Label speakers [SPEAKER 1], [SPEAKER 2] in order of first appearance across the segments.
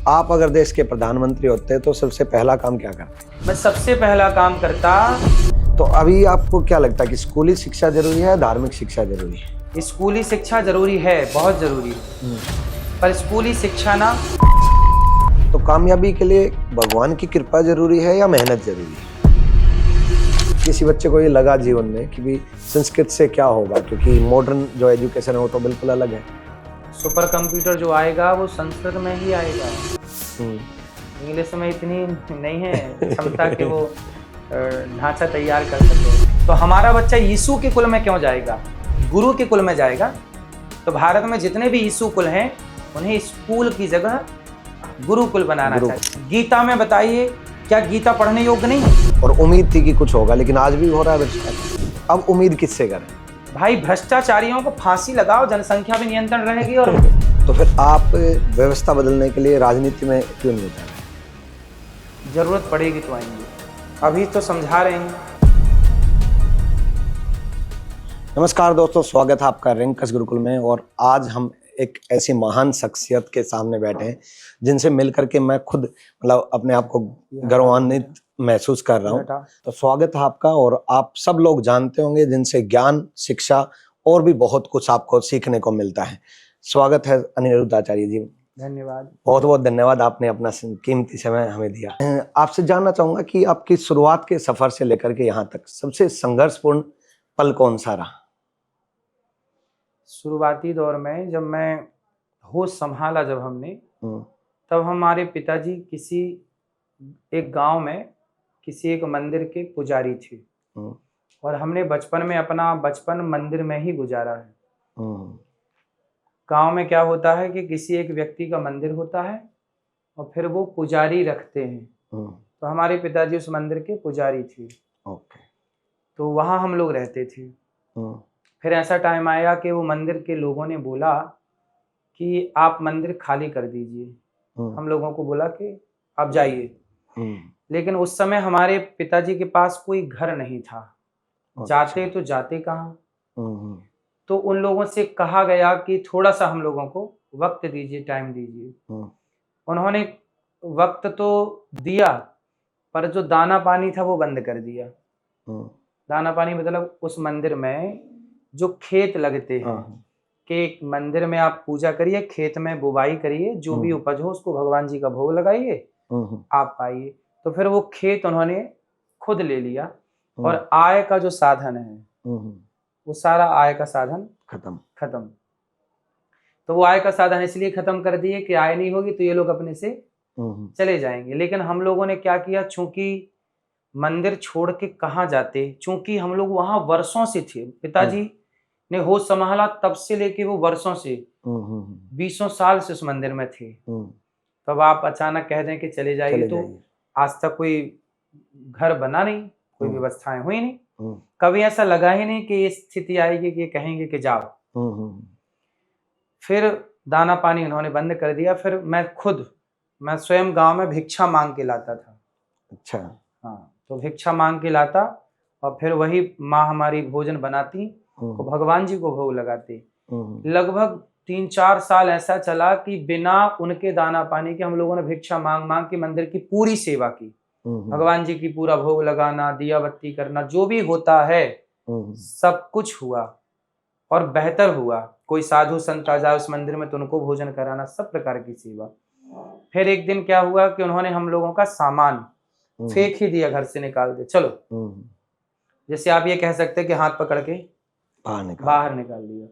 [SPEAKER 1] आप अगर देश के प्रधानमंत्री होते तो सबसे पहला काम क्या करते?
[SPEAKER 2] मैं सबसे पहला काम करता।
[SPEAKER 1] तो अभी आपको क्या लगता है कि स्कूली शिक्षा जरूरी है, धार्मिक शिक्षा जरूरी है?
[SPEAKER 2] स्कूली शिक्षा जरूरी है, बहुत जरूरी है, पर स्कूली शिक्षा ना।
[SPEAKER 1] तो कामयाबी के लिए भगवान की कृपा जरूरी है या मेहनत जरूरी है? किसी बच्चे को ये लगा जीवन में कि भी संस्कृत से क्या होगा, क्योंकि मॉडर्न जो एजुकेशन है वो तो बिल्कुल अलग है।
[SPEAKER 2] सुपर कंप्यूटर जो आएगा वो संस्कृत में ही आएगा। इंग्लिश में इतनी नहीं है क्षमता कि वो ढांचा तैयार कर सके। तो हमारा बच्चा यीशु के कुल में क्यों जाएगा? गुरु के कुल में जाएगा। तो भारत में जितने भी यीशु कुल हैं उन्हें स्कूल की जगह गुरुकुल बनाना चाहिए। गीता में बताइए, क्या गीता पढ़ने योग्य नहीं है?
[SPEAKER 1] और उम्मीद थी कि कुछ होगा, लेकिन आज भी हो रहा है भ्रष्टाचार। अब उम्मीद किससे करें?
[SPEAKER 2] भाई भ्रष्टाचारियों को फांसी लगाओ, जनसंख्या भी नियंत्रण रहेगी। और
[SPEAKER 1] तो फिर आप व्यवस्था बदलने के लिए राजनीति में क्यों नहीं उतर रहे?
[SPEAKER 2] जरूरत पड़ेगी तो आएंगे, अभी तो समझा रहे हैं।
[SPEAKER 1] नमस्कार दोस्तों, स्वागत है आपका रिंकस गुरुकुल में। और आज हम एक ऐसी महान शख्सियत के सामने बैठे हैं जिनसे मिलकर के मैं खुद मतलब अपने आप को गौरवान्वित महसूस कर रहा हूँ। तो स्वागत है आपका। और आप सब लोग जानते होंगे जिनसे ज्ञान, शिक्षा और भी बहुत कुछ आपको सीखने को मिलता है। स्वागत है अनिरुद्ध आचार्य जी।
[SPEAKER 2] धन्यवाद,
[SPEAKER 1] बहुत बहुत धन्यवाद, आपने अपना कीमती समय हमें दिया। आपसे जानना चाहूंगा कि आपकी शुरुआत के सफर से लेकर के यहाँ तक सबसे संघर्षपूर्ण पल कौन सा रहा?
[SPEAKER 2] शुरुआती दौर में जब मैं होश संभाला, जब हमने, तब हमारे पिताजी किसी एक गांव में किसी एक मंदिर के पुजारी थे। और हमने बचपन में अपना बचपन मंदिर में ही गुजारा है। गांव में क्या होता है कि किसी एक व्यक्ति का मंदिर होता है और फिर वो पुजारी रखते हैं। तो हमारे पिताजी उस मंदिर के पुजारी थे। तो वहाँ हम लोग रहते थे। फिर ऐसा टाइम आया कि वो मंदिर के लोगों ने बोला कि आप मंदिर खाली कर दीजिए। हम लोगों को बोला कि आप जाइए। लेकिन उस समय हमारे पिताजी के पास कोई घर नहीं था। जाते तो जाते कहाँ? तो उन लोगों से कहा गया कि थोड़ा सा हम लोगों को वक्त दीजिए, टाइम दीजिए। उन्होंने वक्त तो दिया, पर जो दाना पानी था वो बंद कर दिया। दाना पानी मतलब उस मंदिर में जो खेत लगते हैं कि मंदिर में आप पूजा करिए, खेत में बुवाई करिए, जो भी उपज हो उसको भगवान जी का भोग लगाइए, आप पाइए। तो फिर वो खेत उन्होंने खुद ले लिया और आय का जो साधन है वो सारा आय का साधन खत्म। तो वो आय का साधन इसलिए खत्म कर दिए कि आय नहीं होगी तो ये लोग अपने से चले जाएंगे। लेकिन हम लोगों ने क्या किया, चूंकि मंदिर छोड़ के कहाँ जाते, चूंकि हम लोग वहां वर्षों से थे। पिताजी ने होश संभाला तब से लेके वो वर्षों से 20 साल से उस मंदिर में थे। तब आप अचानक कह दें कि चले जाइए, तो आज तक कोई घर बना नहीं, कोई व्यवस्थाएं हुई नहीं, कभी ऐसा लगा ही नहीं कि ये स्थिति आएगी कि कहेंगे कि जाओ। फिर दाना पानी उन्होंने बंद कर दिया। फिर मैं स्वयं गांव में भिक्षा मांग के लाता था।
[SPEAKER 1] अच्छा।
[SPEAKER 2] हाँ, तो भिक्षा मांग के लाता और फिर वही माँ हमारी भोजन बनाती तो भगवान जी को भोग लगाते। लगभग 3-4 साल ऐसा चला कि बिना उनके दाना पानी के हम लोगों ने भिक्षा मांग मांग के मंदिर की पूरी सेवा की। भगवान जी की पूरा भोग लगाना, दिया बत्ती करना, जो भी होता है सब कुछ हुआ और बेहतर हुआ। कोई साधु संत आ जाए उस मंदिर में तो उनको भोजन कराना, सब प्रकार की सेवा। फिर एक दिन क्या हुआ कि उन्होंने हम लोगों का सामान फेंक ही दिया, घर से निकाल दे, चलो। जैसे आप ये कह सकते हैं कि हाथ पकड़ के बाहर निकाल दिया।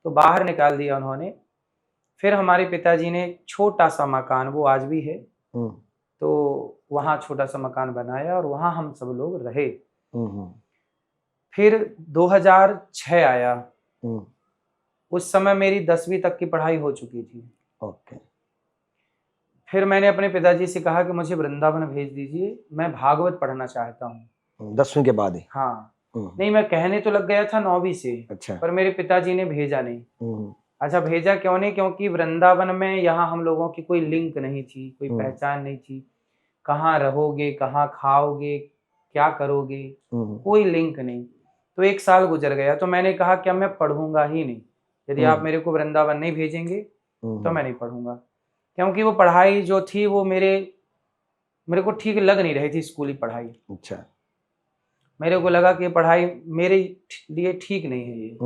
[SPEAKER 2] तो बाहर निकाल दिया उन्होंने। फिर हमारे पिताजी ने छोटा सा मकान, वो आज भी है, तो वहाँ छोटा सा मकान बनाया और वहाँ हम सब लोग रहे। फिर 2006 आया। उस समय मेरी 10वीं तक की पढ़ाई हो चुकी थी। फिर मैंने अपने पिताजी से कहा कि मुझे वृंदावन भेज दीजिए, मैं भागवत पढ़ना चाहता हूँ।
[SPEAKER 1] 10वीं के बाद ही?
[SPEAKER 2] हाँ। नहीं, मैं कहने तो लग गया था 9वीं से।
[SPEAKER 1] अच्छा।
[SPEAKER 2] पर मेरे पिताजी ने भेजा नहीं। अच्छा, भेजा क्यों नहीं? क्योंकि वृंदावन में यहाँ हम लोगों की कोई लिंक नहीं थी, कोई पहचान नहीं थी। कहाँ रहोगे, कहाँ खाओगे, क्या करोगे, कोई लिंक नहीं। तो 1 साल गुजर गया। तो मैंने कहा कि अब मैं पढ़ूंगा ही नहीं, यदि आप मेरे को वृंदावन नहीं भेजेंगे तो मैं नहीं पढ़ूंगा। क्योंकि वो पढ़ाई जो थी वो मेरे को ठीक लग नहीं रही थी, स्कूली पढ़ाई।
[SPEAKER 1] अच्छा।
[SPEAKER 2] मेरे को लगा कि ये पढ़ाई मेरे लिए ठीक नहीं है, ये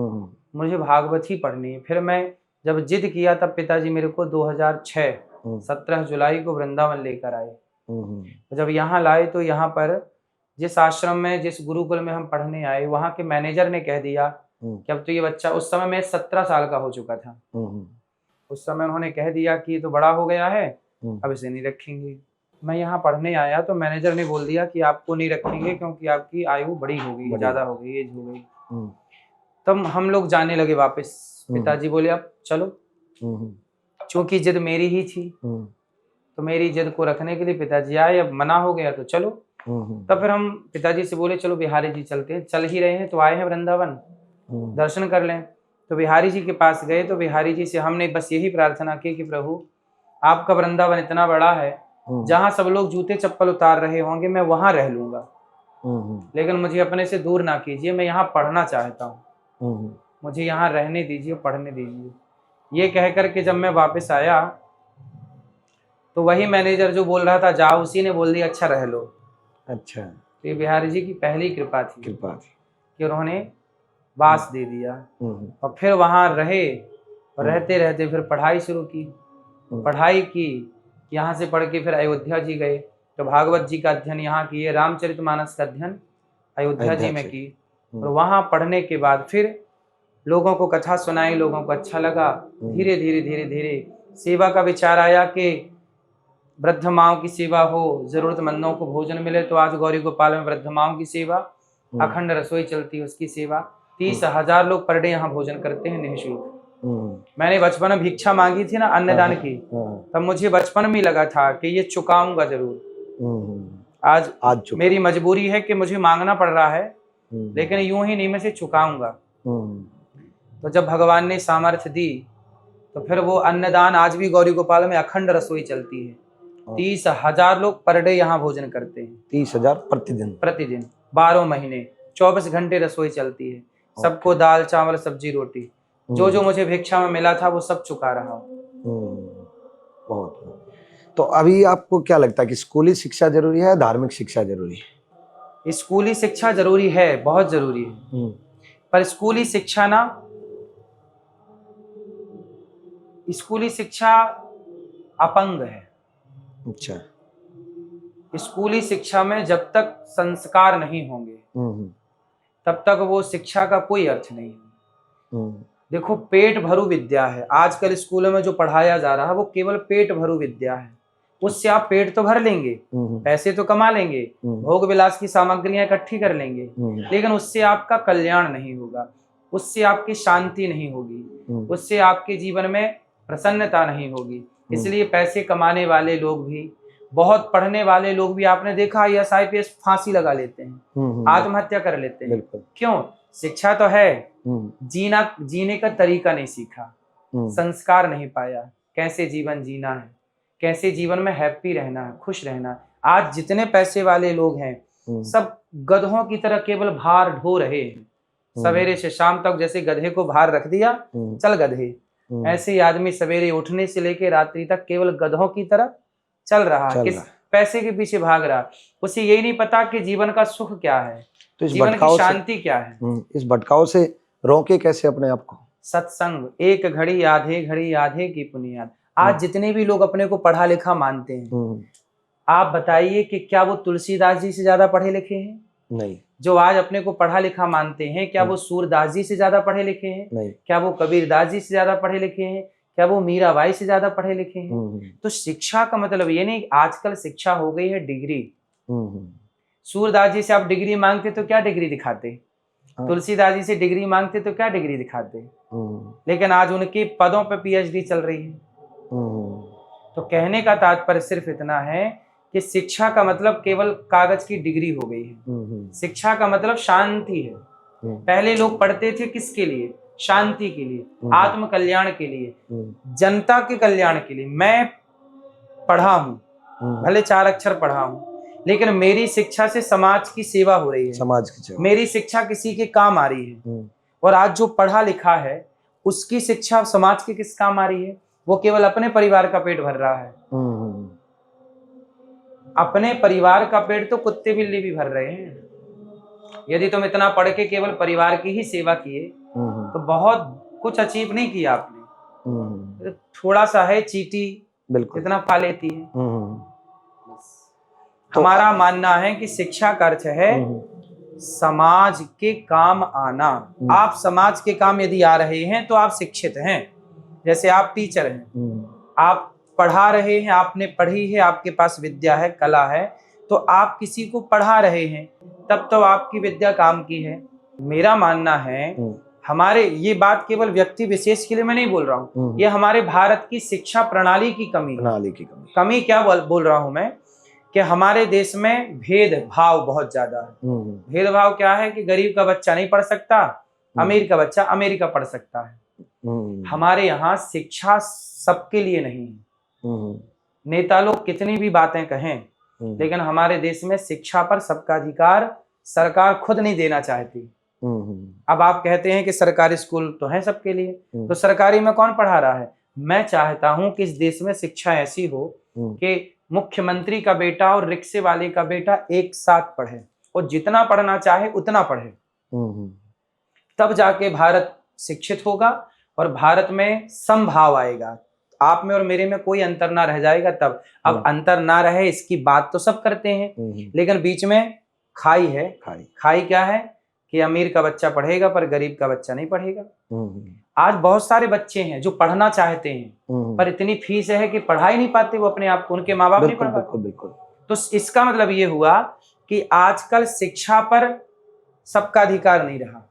[SPEAKER 2] मुझे भागवत ही पढ़नी है। फिर मैं जब जिद किया तब पिताजी मेरे को 2006 17 जुलाई को वृंदावन लेकर आए। जब यहाँ लाए तो यहाँ पर जिस आश्रम में, जिस गुरुकुल में हम पढ़ने आए, वहाँ के मैनेजर ने कह दिया कि अब तो ये बच्चा, उस समय मैं 17 साल का हो चुका था, उस समय उन्होंने कह दिया कि ये तो बड़ा हो गया है, अब इसे नहीं रखेंगे। मैं यहाँ पढ़ने आया तो मैनेजर ने बोल दिया कि आपको नहीं रखेंगे क्योंकि आपकी आयु बड़ी हो गई, ज्यादा हो गई, एज हो गई। तब हम लोग जाने लगे वापस। पिताजी बोले अब चलो, क्योंकि जिद मेरी ही थी, तो मेरी जिद को रखने के लिए पिताजी आए। अब मना हो गया तो चलो। तब फिर हम पिताजी से बोले चलो बिहारी जी चलते हैं, चल ही रहे हैं तो आए हैं वृंदावन, दर्शन कर लें। तो बिहारी जी के पास गए तो बिहारी जी से हमने बस यही प्रार्थना की कि प्रभु आपका वृंदावन इतना बड़ा है, जहाँ सब लोग जूते चप्पल उतार रहे होंगे मैं वहां रह लूंगा, लेकिन मुझे अपने से दूर ना कीजिए, मैं यहाँ पढ़ना चाहता हूँ, मुझे यहाँ रहने दीजिए, पढ़ने दीजिए। ये कह करके जब मैं वापस आया तो वही मैनेजर जो बोल रहा था जाओ, उसी ने बोल दिया अच्छा रह लो।
[SPEAKER 1] अच्छा।
[SPEAKER 2] तो ये बिहारी जी की पहली कृपा थी कि उन्होंने वास दे दिया। और फिर वहाँ रहे और रहते रहते फिर पढ़ाई शुरू की। पढ़ाई की, यहाँ से पढ़ के फिर अयोध्या जी गए तो भागवत जी का अध्ययन यहाँ किए, रामचरितमानस का अध्ययन अयोध्या जी में की। और वहाँ पढ़ने के बाद फिर लोगों को कथा सुनाई, लोगों को अच्छा लगा। धीरे धीरे धीरे धीरे सेवा का विचार आया कि वृद्ध माओं की सेवा हो, जरूरतमंदों को भोजन मिले। तो आज गौरी गोपाल में वृद्ध माओं की सेवा, अखंड रसोई चलती है उसकी सेवा। 30,000 लोग पर डे यहाँ भोजन करते हैं निःशुल्क। मैंने बचपन में भिक्षा मांगी थी ना अन्नदान की, तब मुझे बचपन में लगा था कि ये चुकाऊंगा जरूर। आज मेरी मजबूरी है कि मुझे मांगना पड़ रहा है, लेकिन यूं ही नहीं, मैं इसे चुकाऊंगा। तो जब भगवान ने सामर्थ्य दी तो फिर वो अन्नदान, आज भी गौरी गोपाल में अखंड रसोई चलती है। 30,000 लोग पर डे यहाँ भोजन करते हैं।
[SPEAKER 1] 30,000 प्रतिदिन
[SPEAKER 2] 12 महीने 24 घंटे रसोई चलती है। सबको दाल चावल सब्जी रोटी, जो जो मुझे भिक्षा में मिला था वो सब चुका रहा हूँ।
[SPEAKER 1] बहुत। तो अभी आपको क्या लगता है कि स्कूली शिक्षा जरूरी है, धार्मिक शिक्षा जरूरी है?
[SPEAKER 2] स्कूली शिक्षा जरूरी है, बहुत जरूरी है, पर स्कूली शिक्षा ना, स्कूली शिक्षा अपंग है।
[SPEAKER 1] अच्छा।
[SPEAKER 2] स्कूली शिक्षा में जब तक संस्कार नहीं होंगे तब तक वो शिक्षा का कोई अर्थ नहीं है। देखो, पेट भरू विद्या है आजकल स्कूलों में जो पढ़ाया जा रहा है, वो केवल पेट भरू विद्या है। उससे आप पेट तो भर लेंगे, पैसे तो कमा लेंगे, भोग विलास की सामग्रियां इकट्ठी कर लेंगे, लेकिन उससे आपका कल्याण नहीं होगा, उससे आपकी शांति नहीं होगी, उससे आपके जीवन में प्रसन्नता नहीं होगी। इसलिए पैसे कमाने वाले लोग भी, बहुत पढ़ने वाले लोग भी, आपने देखा IAS IPS फांसी लगा लेते हैं, आत्महत्या कर लेते हैं। क्यों? शिक्षा तो है, जीने का तरीका नहीं सीखा, संस्कार नहीं पाया, कैसे जीवन जीना है, कैसे जीवन में हैप्पी रहना है, खुश रहना है। आज जितने पैसे वाले लोग हैं सब गधों की तरह केवल भार ढो रहे हैं, सवेरे से शाम तक जैसे गधे को भार रख दिया, चल गधे, ऐसे ही आदमी सवेरे उठने से लेकर रात्रि तक केवल गधों की तरह चल रहा है, किस पैसे के पीछे भाग रहा। उसे यही नहीं पता कि जीवन का सुख क्या है, तो जीवन की शांति क्या है।
[SPEAKER 1] इस भटकाव से रोके कैसे अपने आप को?
[SPEAKER 2] सत्संग, एक घड़ी आधे आधे की पुनियाद। आज जितने भी लोग अपने को पढ़ा लिखा मानते हैं, आप बताइए कि क्या वो तुलसीदास जी से ज्यादा पढ़े लिखे हैं?
[SPEAKER 1] नहीं।
[SPEAKER 2] जो आज अपने को पढ़ा लिखा मानते हैं, क्या वो सूरदास जी से ज्यादा पढ़े लिखे हैं?
[SPEAKER 1] नहीं।
[SPEAKER 2] क्या वो कबीरदास जी से ज्यादा पढ़े लिखे हैं? क्या वो मीराबाई से ज्यादा पढ़े लिखे हैं? तो शिक्षा का मतलब ये नहीं, आजकल शिक्षा हो गई है डिग्री। सूरदास जी से आप डिग्री मांगते तो क्या डिग्री दिखाते? तुलसीदास जी से डिग्री मांगते तो क्या डिग्री दिखाते? लेकिन आज उनके पदों पर PhD चल रही है। तो कहने का तात्पर्य सिर्फ इतना है कि शिक्षा का मतलब केवल कागज की डिग्री हो गई है। शिक्षा का मतलब शांति है। पहले लोग पढ़ते थे किसके लिए? शांति के लिए, आत्म कल्याण के लिए, जनता के कल्याण के लिए। मैं पढ़ा हूं, भले 4 अक्षर पढ़ा हूं, लेकिन मेरी शिक्षा से समाज की सेवा हो रही है,
[SPEAKER 1] समाज की सेवा।
[SPEAKER 2] मेरी शिक्षा किसी के काम आ रही है। और आज जो पढ़ा लिखा है उसकी शिक्षा समाज के किस काम आ रही है? वो केवल अपने परिवार का पेट भर रहा है। अपने परिवार का पेट तो कुत्ते बिल्ली भी भर रहे हैं। यदि तुम इतना पढ़ के केवल परिवार की ही सेवा किए तो बहुत कुछ अचीव नहीं किया आपने। थोड़ा सा है, चींटी इतना खा लेती है। तो हमारा मानना है कि शिक्षा का अर्थ है समाज के काम आना। आप समाज के काम यदि आ रहे हैं तो आप शिक्षित हैं। जैसे आप टीचर हैं, आप पढ़ा रहे हैं, आपने पढ़ी है, आपके पास विद्या है, कला है, तो आप किसी को पढ़ा रहे हैं, तब तो आपकी विद्या काम की है। मेरा मानना है हमारे, ये बात केवल व्यक्ति विशेष के लिए मैं नहीं बोल रहा हूँ, ये हमारे भारत की शिक्षा प्रणाली की कमी है। कमी क्या बोल रहा हूं मैं, कि हमारे देश में भेदभाव बहुत ज्यादा है। भेदभाव क्या है कि गरीब का बच्चा नहीं पढ़ सकता, अमीर का बच्चा अमेरिका पढ़ सकता है। हमारे यहाँ शिक्षा सबके लिए नहीं है। नेता लोग कितनी भी बातें कहें, लेकिन हमारे देश में शिक्षा पर सबका अधिकार सरकार खुद नहीं देना चाहती। अब आप कहते हैं कि सरकारी स्कूल तो है सबके लिए, तो सरकारी में कौन पढ़ा रहा है? मैं चाहता हूं कि इस देश में शिक्षा ऐसी हो कि मुख्यमंत्री का बेटा और रिक्शे वाले का बेटा एक साथ पढ़े, और जितना पढ़ना चाहे उतना पढ़े, तब जाके भारत शिक्षित होगा और भारत में समभाव आएगा। आप में और मेरे में कोई अंतर ना रह जाएगा तब। अब अंतर ना रहे इसकी बात तो सब करते हैं, लेकिन बीच में खाई है। खाई क्या है कि अमीर का बच्चा पढ़ेगा पर गरीब का बच्चा नहीं पढ़ेगा। आज बहुत सारे बच्चे हैं जो पढ़ना चाहते हैं, पर इतनी फीस है कि पढ़ा ही नहीं पाते वो अपने आप को, उनके माँ बाप नहीं पढ़ा पाते। बिल्कुल। तो इसका मतलब ये हुआ कि आजकल शिक्षा पर सबका अधिकार नहीं रहा।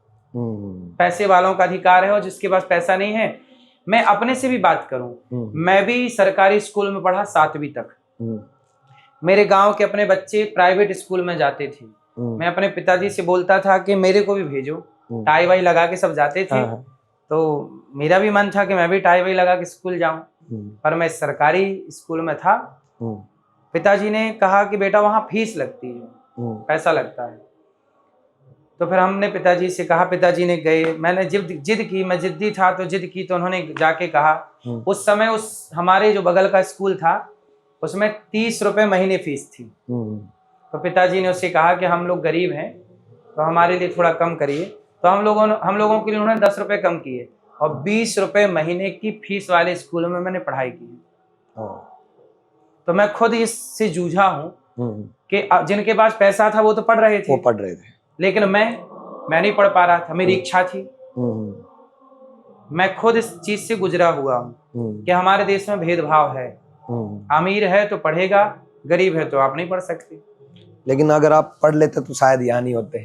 [SPEAKER 2] पैसे वालों का अधिकार है, और जिसके पास पैसा नहीं है, मैं अपने से भी बात करूं, मैं भी सरकारी स्कूल में पढ़ा 7वीं तक। मेरे गांव के अपने बच्चे प्राइवेट स्कूल में जाते थे। मैं अपने पिताजी से बोलता था कि मेरे को भी भेजो। टाई वाई लगा के सब जाते थे, तो मेरा भी मन था कि मैं भी टाई वाई लगा के स्कूल जाऊं, पर मैं सरकारी स्कूल में था। पिताजी ने कहा कि बेटा वहां फीस लगती है, पैसा लगता है। तो फिर हमने पिताजी से कहा, पिताजी ने गए, मैंने जिद की, मैं जिद्दी था तो जिद की, तो उन्होंने जाके कहा। उस समय उस हमारे जो बगल का स्कूल था उसमें 30 रुपए महीने फीस थी। तो पिताजी ने उससे कहा कि हम लोग गरीब हैं तो हमारे लिए थोड़ा कम करिए। तो हम लोगों के लिए उन्होंने 10 रुपए कम किए, और 20 रुपए महीने की फीस वाले स्कूल में मैंने पढ़ाई की। तो मैं खुद इससे जूझा हूँ कि जिनके पास पैसा था वो तो पढ़ रहे थे, लेकिन मैं नहीं पढ़ पा रहा था। मेरी इच्छा थी। मैं खुद इस चीज से गुजरा हुआ हूँ कि हमारे देश में भेदभाव है। अमीर है तो पढ़ेगा, गरीब है तो आप नहीं पढ़ सकते।
[SPEAKER 1] लेकिन अगर आप पढ़ लेते तो शायद यहाँ नहीं होते,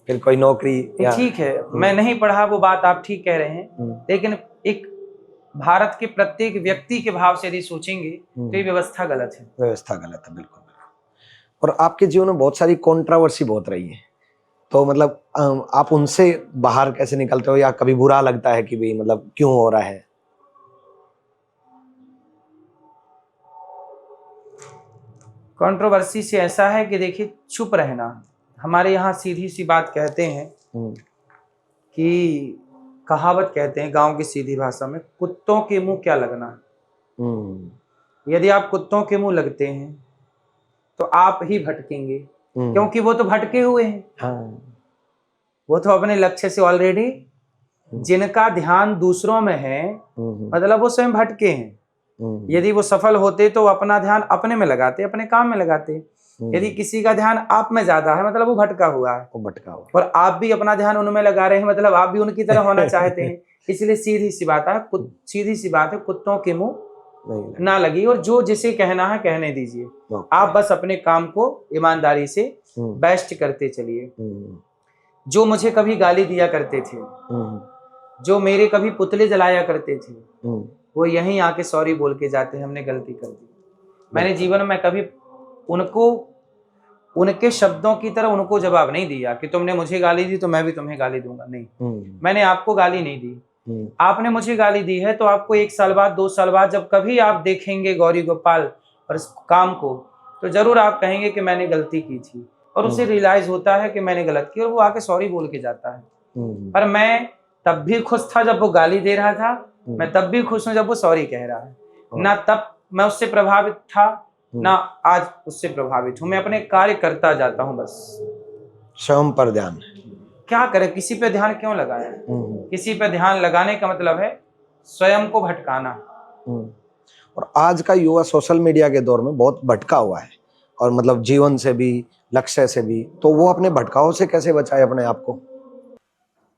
[SPEAKER 1] फिर कोई नौकरी।
[SPEAKER 2] ठीक है, मैं नहीं पढ़ा, वो बात आप ठीक कह रहे हैं, लेकिन एक भारत के प्रत्येक व्यक्ति के भाव से यदि सोचेंगे तो ये व्यवस्था गलत है।
[SPEAKER 1] व्यवस्था गलत है, बिल्कुल। और आपके जीवन में बहुत सारी कंट्रोवर्सी बहुत रही है, तो मतलब आप उनसे बाहर कैसे निकलते हो, या कभी बुरा लगता है कि भाई मतलब क्यों हो रहा है?
[SPEAKER 2] कंट्रोवर्सी से ऐसा है कि देखिए, चुप रहना। हमारे यहाँ सीधी सी बात कहते हैं कि कहावत कहते हैं गांव की सीधी भाषा में, कुत्तों के मुंह क्या लगना। यदि आप कुत्तों के मुंह लगते हैं तो आप ही भटकेंगे, क्योंकि वो तो भटके हुए हैं। वो तो अपने लक्ष्य से ऑलरेडी, जिनका ध्यान दूसरों में है, मतलब वो स्वयं भटके हैं। यदि वो सफल होते तो अपना ध्यान अपने में लगाते, अपने काम में लगाते। यदि किसी का ध्यान आप में ज्यादा है, मतलब वो भटका हुआ है। और आप भी अपना ध्यान उनमें लगा रहे हैं, मतलब आप भी उनकी तरह होना चाहते हैं। इसलिए सीधी सी बात है, कुत्तों के मुंह ना लगी, और जो जिसे कहना है कहने दीजिए। आप बस अपने काम को ईमानदारी से बेस्ट करते चलिए। जो मुझे कभी गाली दिया करते थे, जो मेरे कभी पुतले जलाया करते थे, वो यहीं आके सॉरी बोल के जाते हैं, हमने गलती कर दी। मैंने जीवन में कभी उनको उनके शब्दों की तरह उनको जवाब नहीं दिया कि तुमने मुझे गाली दी तो मैं भी तुम्हें गाली दूंगा। नहीं, मैंने आपको गाली नहीं दी। आपने मुझे गाली दी है तो आपको 1 साल बाद, 2 साल बाद, जब कभी आप देखेंगे गौरी गोपाल और इस काम को, तो जरूर आप कहेंगे कि मैंने गलती की थी, और उसे रियलाइज होता है कि मैंने गलत की, और वो आके सॉरी बोल के जाता है। पर मैं तब भी खुश था जब वो गाली दे रहा था, मैं तब भी खुश हूँ जब वो सॉरी कह रहा है। ना तब मैं उससे प्रभावित था, ना आज उससे प्रभावित हूँ। मैं अपने कार्य करता जाता हूँ बस।
[SPEAKER 1] स्वयं पर ध्यान।
[SPEAKER 2] क्या करें, किसी पे ध्यान क्यों लगाएं? किसी पे ध्यान लगाने का मतलब है स्वयं को भटकाना।
[SPEAKER 1] और आज का युवा सोशल मीडिया के दौर में बहुत भटका हुआ है, और मतलब जीवन से भी, लक्ष्य से भी। तो वो अपने भटकाव से कैसे बचाए अपने आप को?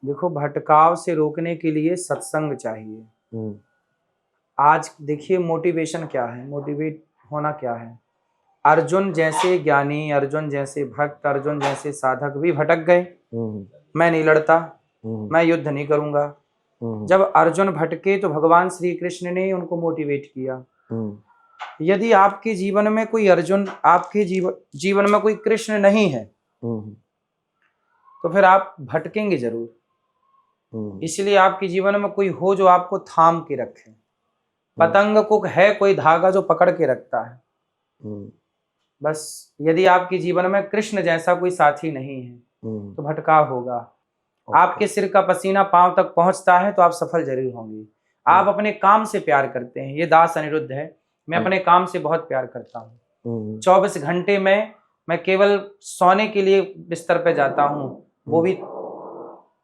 [SPEAKER 2] देखो, भटकाव से रोकने के लिए सत्संग चाहिए। आज देखिए मोटिवेशन क्या है, मोटिवेट होना क्या है। अर्जुन जैसे ज्ञानी, अर्जुन जैसे भक्त, अर्जुन जैसे साधक भी भटक गए। मैं नहीं लड़ता, मैं युद्ध नहीं करूंगा। जब अर्जुन भटके तो भगवान श्री कृष्ण ने उनको मोटिवेट किया। यदि आपके जीवन में कोई अर्जुन, आपके जीवन में कोई कृष्ण नहीं है, तो फिर आप भटकेंगे जरूर। इसलिए आपके जीवन में कोई हो जो आपको थाम के रखे। पतंग को है कोई धागा जो पकड़ के रखता है। बस यदि आपके जीवन में कृष्ण जैसा कोई साथी नहीं है तो भटकाव होगा। आपके सिर का पसीना पांव तक पहुंचता है तो आप सफल जरूर होंगे। आप अपने काम से प्यार करते हैं, ये दास अनिरुद्ध है। मैं अपने काम से बहुत प्यार करता हूँ। 24 घंटे में मैं केवल सोने के लिए बिस्तर पे जाता हूँ, वो भी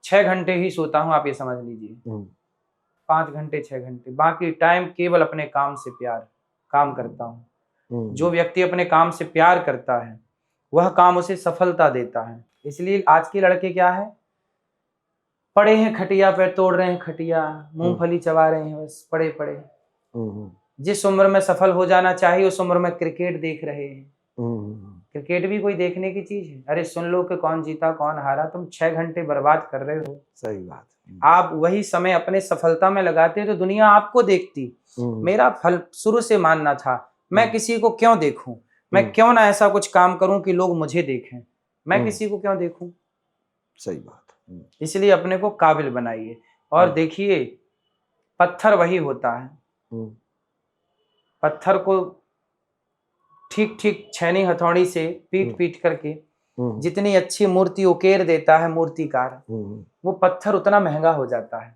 [SPEAKER 2] 6 घंटे ही सोता हूँ, आप ये समझ लीजिए। 5 घंटे 6 घंटे, बाकी टाइम केवल अपने काम से प्यार, काम करता हूँ। जो व्यक्ति अपने काम से प्यार करता है वह काम उसे सफलता देता है। इसलिए आज के लड़के क्या है, पड़े हैं खटिया पे, तोड़ रहे हैं खटिया, मूंगफली चबा रहे हैं, बस पड़े पड़े। जिस उम्र में सफल हो जाना चाहिए उस उम्र में क्रिकेट देख रहे हैं। क्रिकेट भी कोई देखने की चीज है? अरे सुन लो कि कौन जीता कौन हारा, तुम 6 घंटे बर्बाद कर रहे हो।
[SPEAKER 1] सही बात।
[SPEAKER 2] आप वही समय अपने सफलता में लगाते तो दुनिया आपको देखती। मेरा फल शुरू से मानना था, मैं किसी को क्यों देखूं, मैं क्यों ना ऐसा कुछ काम करूं कि लोग मुझे देखें, मैं किसी को क्यों देखूं।
[SPEAKER 1] सही बात।
[SPEAKER 2] इसलिए अपने को काबिल बनाइए। और देखिए, पत्थर वही होता है, पत्थर को ठीक ठीक छैनी हथौड़ी से पीट पीट करके जितनी अच्छी मूर्ति उकेर देता है मूर्तिकार, वो पत्थर उतना महंगा हो जाता है।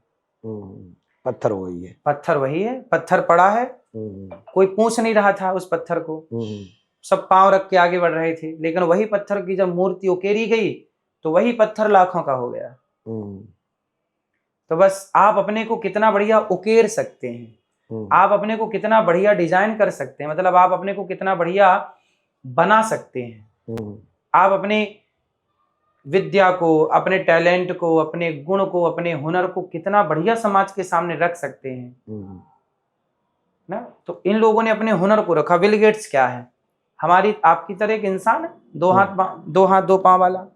[SPEAKER 1] पत्थर वही है,
[SPEAKER 2] पत्थर वही है। पत्थर पड़ा है, कोई पूछ नहीं रहा था उस पत्थर को, सब पांव रख के आगे बढ़ रहे थे। लेकिन वही पत्थर की जब मूर्ति उकेरी गई तो वही पत्थर लाखों का हो गया। तो बस आप अपने को कितना बढ़िया उकेर सकते हैं, आप अपने को कितना बढ़िया डिजाइन कर सकते हैं, मतलब आप अपने को कितना बढ़िया बना सकते हैं। आप अपने विद्या को, अपने टैलेंट को, अपने गुण को, अपने हुनर को कितना बढ़िया समाज के सामने रख सकते हैं ना। तो इन लोगों ने अपने हुनर को रखा। बिल गेट्स क्या है, हमारी आपकी तरह एक इंसान है, दो हाथ दो पांव वाला,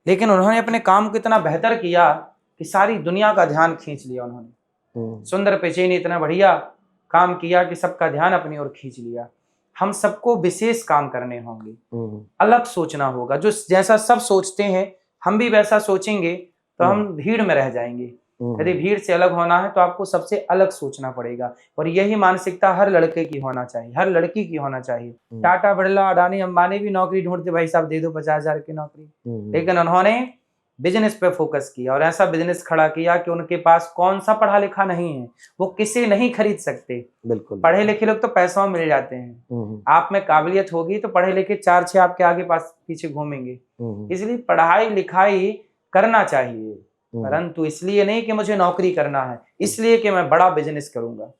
[SPEAKER 2] लेकिन उन्होंने अपने काम को इतना बेहतर किया कि सारी दुनिया का ध्यान खींच लिया उन्होंने। सुंदर पिचई ने इतना बढ़िया काम किया कि सबका ध्यान अपनी ओर खींच लिया। हम सबको विशेष काम करने होंगे, अलग सोचना होगा। जो जैसा सब सोचते हैं हम भी वैसा सोचेंगे तो हम भीड़ में रह जाएंगे। यदि भीड़ से अलग होना है तो आपको सबसे अलग सोचना पड़ेगा। और यही मानसिकता हर लड़के की होना चाहिए, हर लड़की की होना चाहिए। टाटा, बिरला, अडानी, अंबानी भी नौकरी ढूंढते, भाई साहब दे दो 50,000 की नौकरी, लेकिन उन्होंने बिजनेस पे फोकस किया और ऐसा बिजनेस खड़ा किया कि उनके पास कौन सा पढ़ा लिखा नहीं है, वो किसे नहीं खरीद सकते।
[SPEAKER 1] बिल्कुल,
[SPEAKER 2] पढ़े लिखे लोग तो पैसों में मिल जाते हैं। आप में काबिलियत होगी तो पढ़े लिखे 4-6 आपके आगे पास पीछे घूमेंगे। इसलिए पढ़ाई लिखाई करना चाहिए, परंतु इसलिए नहीं कि मुझे नौकरी करना है, इसलिए कि मैं बड़ा बिजनेस करूंगा,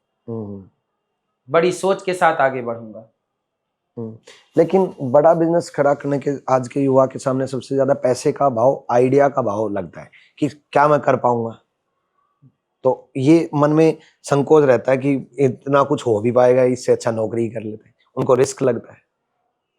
[SPEAKER 2] बड़ी सोच के साथ आगे बढ़ूंगा।
[SPEAKER 1] लेकिन बड़ा बिजनेस खड़ा करने के आज के युवा के सामने सबसे ज्यादा पैसे का भाव, आइडिया का भाव लगता है कि क्या मैं कर पाऊंगा। तो ये मन में संकोच रहता है कि इतना कुछ हो भी पाएगा, इससे अच्छा नौकरी कर लेते हैं। उनको रिस्क लगता है।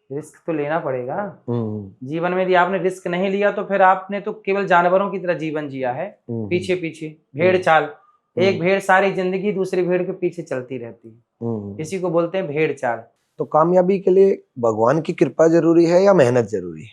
[SPEAKER 2] रिस्क तो लेना पड़ेगा जीवन में। यदि आपने रिस्क नहीं लिया तो फिर आपने तो केवल जानवरों की तरह जीवन जिया है, पीछे पीछे भेड़ चाल। एक भेड़ सारी जिंदगी दूसरी भेड़ के पीछे चलती रहती है, इसी को बोलते हैं भेड़ चाल।
[SPEAKER 1] तो कामयाबी के लिए भगवान की कृपा जरूरी है या मेहनत जरूरी है?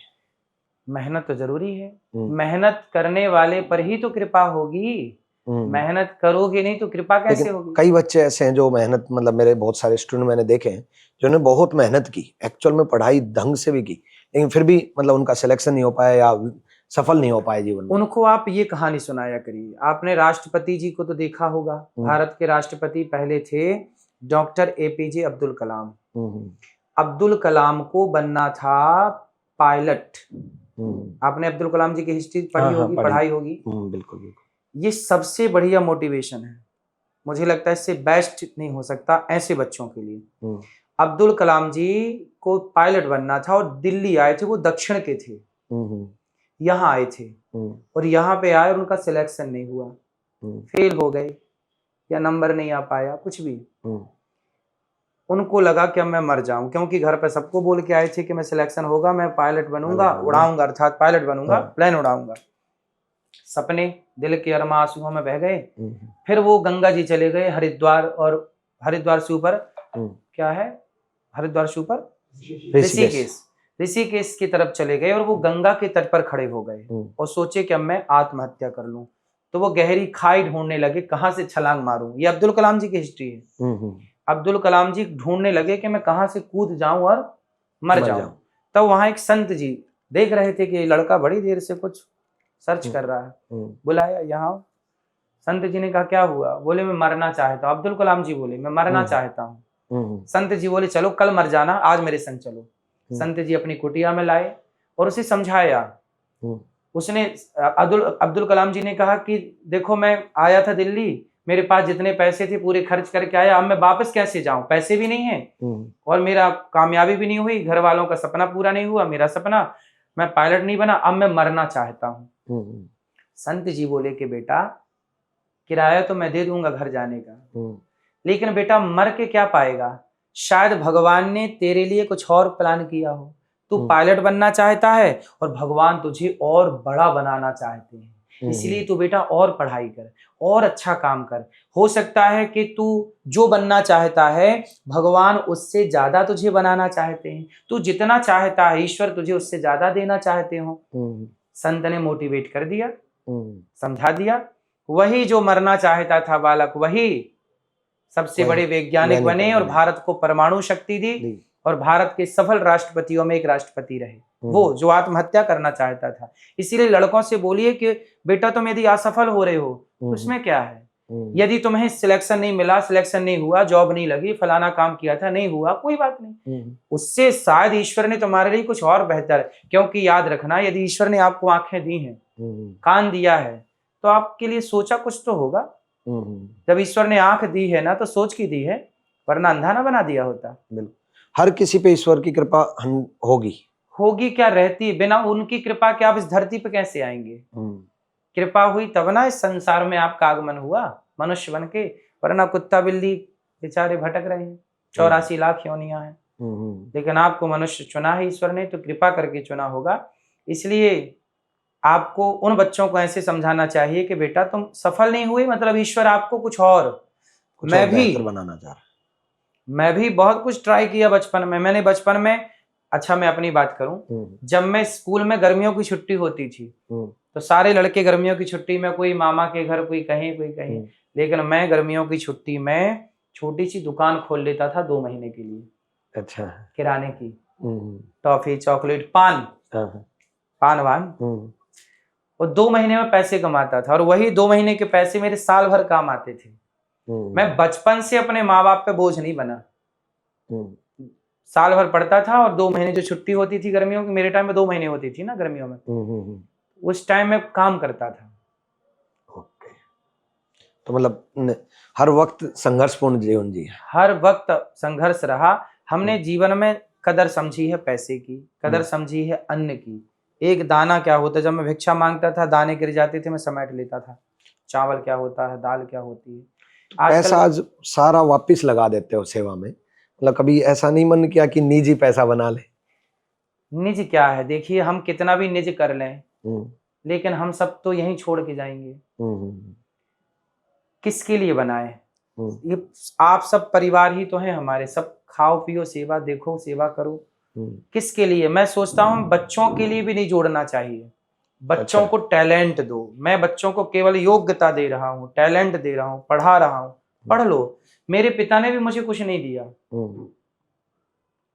[SPEAKER 2] मेहनत तो जरूरी है। मेहनत करने वाले पर ही तो कृपा होगी। मेहनत करोगे नहीं तो कृपा कैसे होगी?
[SPEAKER 1] कई बच्चे ऐसे हैं जो मेहनत, मतलब मेरे बहुत सारे स्टूडेंट मैंने देखे हैं जिन्होंने बहुत मेहनत की, एक्चुअल में पढ़ाई ढंग से भी की, लेकिन फिर भी मतलब उनका सिलेक्शन नहीं हो पाया या सफल नहीं हो पाए जीवन में।
[SPEAKER 2] उनको आप ये कहानी सुनाया करिए। आपने राष्ट्रपति जी को तो देखा होगा, भारत के राष्ट्रपति पहले थे डॉक्टर एपीजे अब्दुल कलाम। अब्दुल कलाम को बनना था पायलट। आपने अब्दुल कलाम जी की हिस्ट्री पढ़ी होगी, पढ़ाई होगी।
[SPEAKER 1] बिल्कुल बिल्कुल।
[SPEAKER 2] ये सबसे बढ़िया मोटिवेशन है, मुझे लगता है इससे बेस्ट नहीं हो सकता ऐसे बच्चों के लिए। अब्दुल कलाम जी को पायलट बनना था और दिल्ली आए थे, वो दक्षिण के थे, यहाँ आए थे और यहाँ पे आए और उनका सिलेक्शन नहीं हुआ, फेल हो गए या नंबर नहीं आ पाया, कुछ भी। उनको लगा कि अब मैं मर जाऊं, क्योंकि घर पे सबको बोल के आए थे कि मैं सिलेक्शन होगा, मैं पायलट बनूंगा, उड़ाऊंगा, अर्थात पायलट बनूंगा, प्लेन उड़ाऊंगा। सपने दिल के अरमा आंसुओं में बह गए। फिर वो गंगा जी चले गए हरिद्वार, और हरिद्वार से ऊपर क्या है, हरिद्वार से ऊपर ऋषिकेश की तरफ चले गए और वो गंगा के तट पर खड़े हो गए और सोचे कि अब मैं आत्महत्या कर लूं। तो वो गहरी खाई ढूंढने लगे, कहां से छलांग मारूं। ये अब्दुल कलाम जी की हिस्ट्री है। अब्दुल कलाम जी ढूंढने लगे कि मैं कहां से कूद जाऊं और मर जाऊं। तब वहां एक संत जी देख रहे थे कि ये लड़का बड़ी देर से कुछ सर्च कर रहा है, बुलाया यहाँ। संत जी ने कहा क्या हुआ? बोले मैं मरना चाहता हूँ। अब्दुल कलाम जी बोले मैं मरना चाहता हूँ। संत जी बोले चलो कल मर जाना, आज मेरे संग चलो। संत जी अपनी कुटिया में लाए और उसे समझाया। उसने अब्दुल कलाम जी ने कहा कि देखो मैं आया था दिल्ली, मेरे पास जितने पैसे थे पूरे खर्च करके आया, अब मैं वापस कैसे जाऊं, पैसे भी नहीं है और मेरा कामयाबी भी नहीं हुई, घर वालों का सपना पूरा नहीं हुआ, मेरा सपना, मैं पायलट नहीं बना, अब मैं मरना चाहता हूँ। संत जी बोले कि बेटा किराया तो मैं दे दूंगा घर जाने का, लेकिन बेटा मर के क्या पाएगा? शायद भगवान ने तेरे लिए कुछ और प्लान किया हो। तू पायलट बनना चाहता है और भगवान तुझे और बड़ा बनाना चाहते हैं, इसलिए तू बेटा और पढ़ाई कर और अच्छा काम कर। हो सकता है कि तू जो बनना चाहता है भगवान उससे ज्यादा तुझे बनाना चाहते हैं, तू जितना चाहता है ईश्वर तुझे उससे ज्यादा देना चाहते हो। संत ने मोटिवेट कर दिया, समझा दिया। वही जो मरना चाहता था बालक, वही सबसे बड़े वैज्ञानिक बने और भारत को परमाणु शक्ति दी और भारत के सफल राष्ट्रपतियों में एक राष्ट्रपति रहे, वो जो आत्महत्या करना चाहता था। इसीलिए लड़कों से बोलिए कि बेटा तुम यदि असफल हो रहे हो तो उसमें क्या है, यदि तुम्हें सिलेक्शन नहीं मिला, सिलेक्शन नहीं हुआ, जॉब नहीं लगी, फलाना काम किया था नहीं हुआ, कोई बात नहीं, उससे शायद ईश्वर ने तुम्हारे लिए कुछ और बेहतर, क्योंकि याद रखना यदि ईश्वर ने आपको आंखें दी हैं, कान दिया है, तो आपके लिए सोचा कुछ तो होगा। जब ईश्वर ने आंख दी है ना तो सोच की दी है, वरना अंधा ना बना दिया होता।
[SPEAKER 1] बिल्कुल, हर किसी पे ईश्वर की कृपा होगी
[SPEAKER 2] क्या, रहती। बिना उनकी कृपा के आप इस धरती पे कैसे आएंगे? कृपा हुई तब ना इस संसार में आपका आगमन हुआ मनुष्य बन के, वरना कुत्ता बिल्ली बेचारे भटक रहे हैं, 84 लाख योनियां हैं। लेकिन आपको मनुष्य चुना है ईश्वर ने, तो कृपा करके चुना होगा। इसलिए आपको उन बच्चों को ऐसे समझाना चाहिए कि बेटा तुम सफल नहीं हुए, मतलब ईश्वर आपको कुछ और मैं भी
[SPEAKER 1] बनाना चाह रहा।
[SPEAKER 2] मैं भी बहुत कुछ ट्राई किया बचपन में। मैंने बचपन में, अच्छा मैं अपनी बात करूं, जब मैं स्कूल में गर्मियों की छुट्टी होती थी तो सारे लड़के गर्मियों की छुट्टी में कोई मामा के घर, कोई कहीं, लेकिन मैं गर्मियों की छुट्टी में छोटी सी दुकान खोल लेता था 2 महीने के लिए।
[SPEAKER 1] अच्छा, किराने
[SPEAKER 2] की, टॉफी, चॉकलेट, पान वान, और 2 महीने में पैसे कमाता था और वही 2 महीने के पैसे मेरे साल भर काम आते थे। मैं बचपन से अपने माँ बाप पे बोझ नहीं बना। साल भर पढ़ता था और 2 महीने जो छुट्टी होती थी गर्मियों की, मेरे टाइम में 2 महीने होती थी ना गर्मियों में, उस टाइम में काम करता था।
[SPEAKER 1] ओके, तो मतलब हर वक्त संघर्षपूर्ण जीवन जी,
[SPEAKER 2] हर वक्त संघर्ष रहा। हमने जीवन में कदर समझी है पैसे की, कदर समझी है अन्न की। एक दाना क्या होता है, जब मैं भिक्षा मांगता था दाने गिर जाते थे, मैं समेट लेता था। चावल क्या होता है, दाल क्या होती है।
[SPEAKER 1] पैसा आज सारा वापिस लगा देते हो सेवा में, मतलब कभी ऐसा नहीं मन किया कि निजी पैसा बना ले?
[SPEAKER 2] निज क्या है, देखिए हम कितना भी निज कर लें लेकिन हम सब तो यहीं छोड़ के जाएंगे। किसके लिए बनाए? ये आप सब परिवार ही तो हैं हमारे, सब खाओ पियो, सेवा देखो, सेवा करो। किसके लिए? मैं सोचता हूँ बच्चों के लिए भी नहीं जोड़ना चाहिए। बच्चों को टैलेंट दो। मैं बच्चों को केवल योग्यता दे रहा हूँ, टैलेंट दे रहा हूँ, पढ़ा रहा हूँ, पढ़ लो। मेरे पिता ने भी मुझे कुछ नहीं दिया।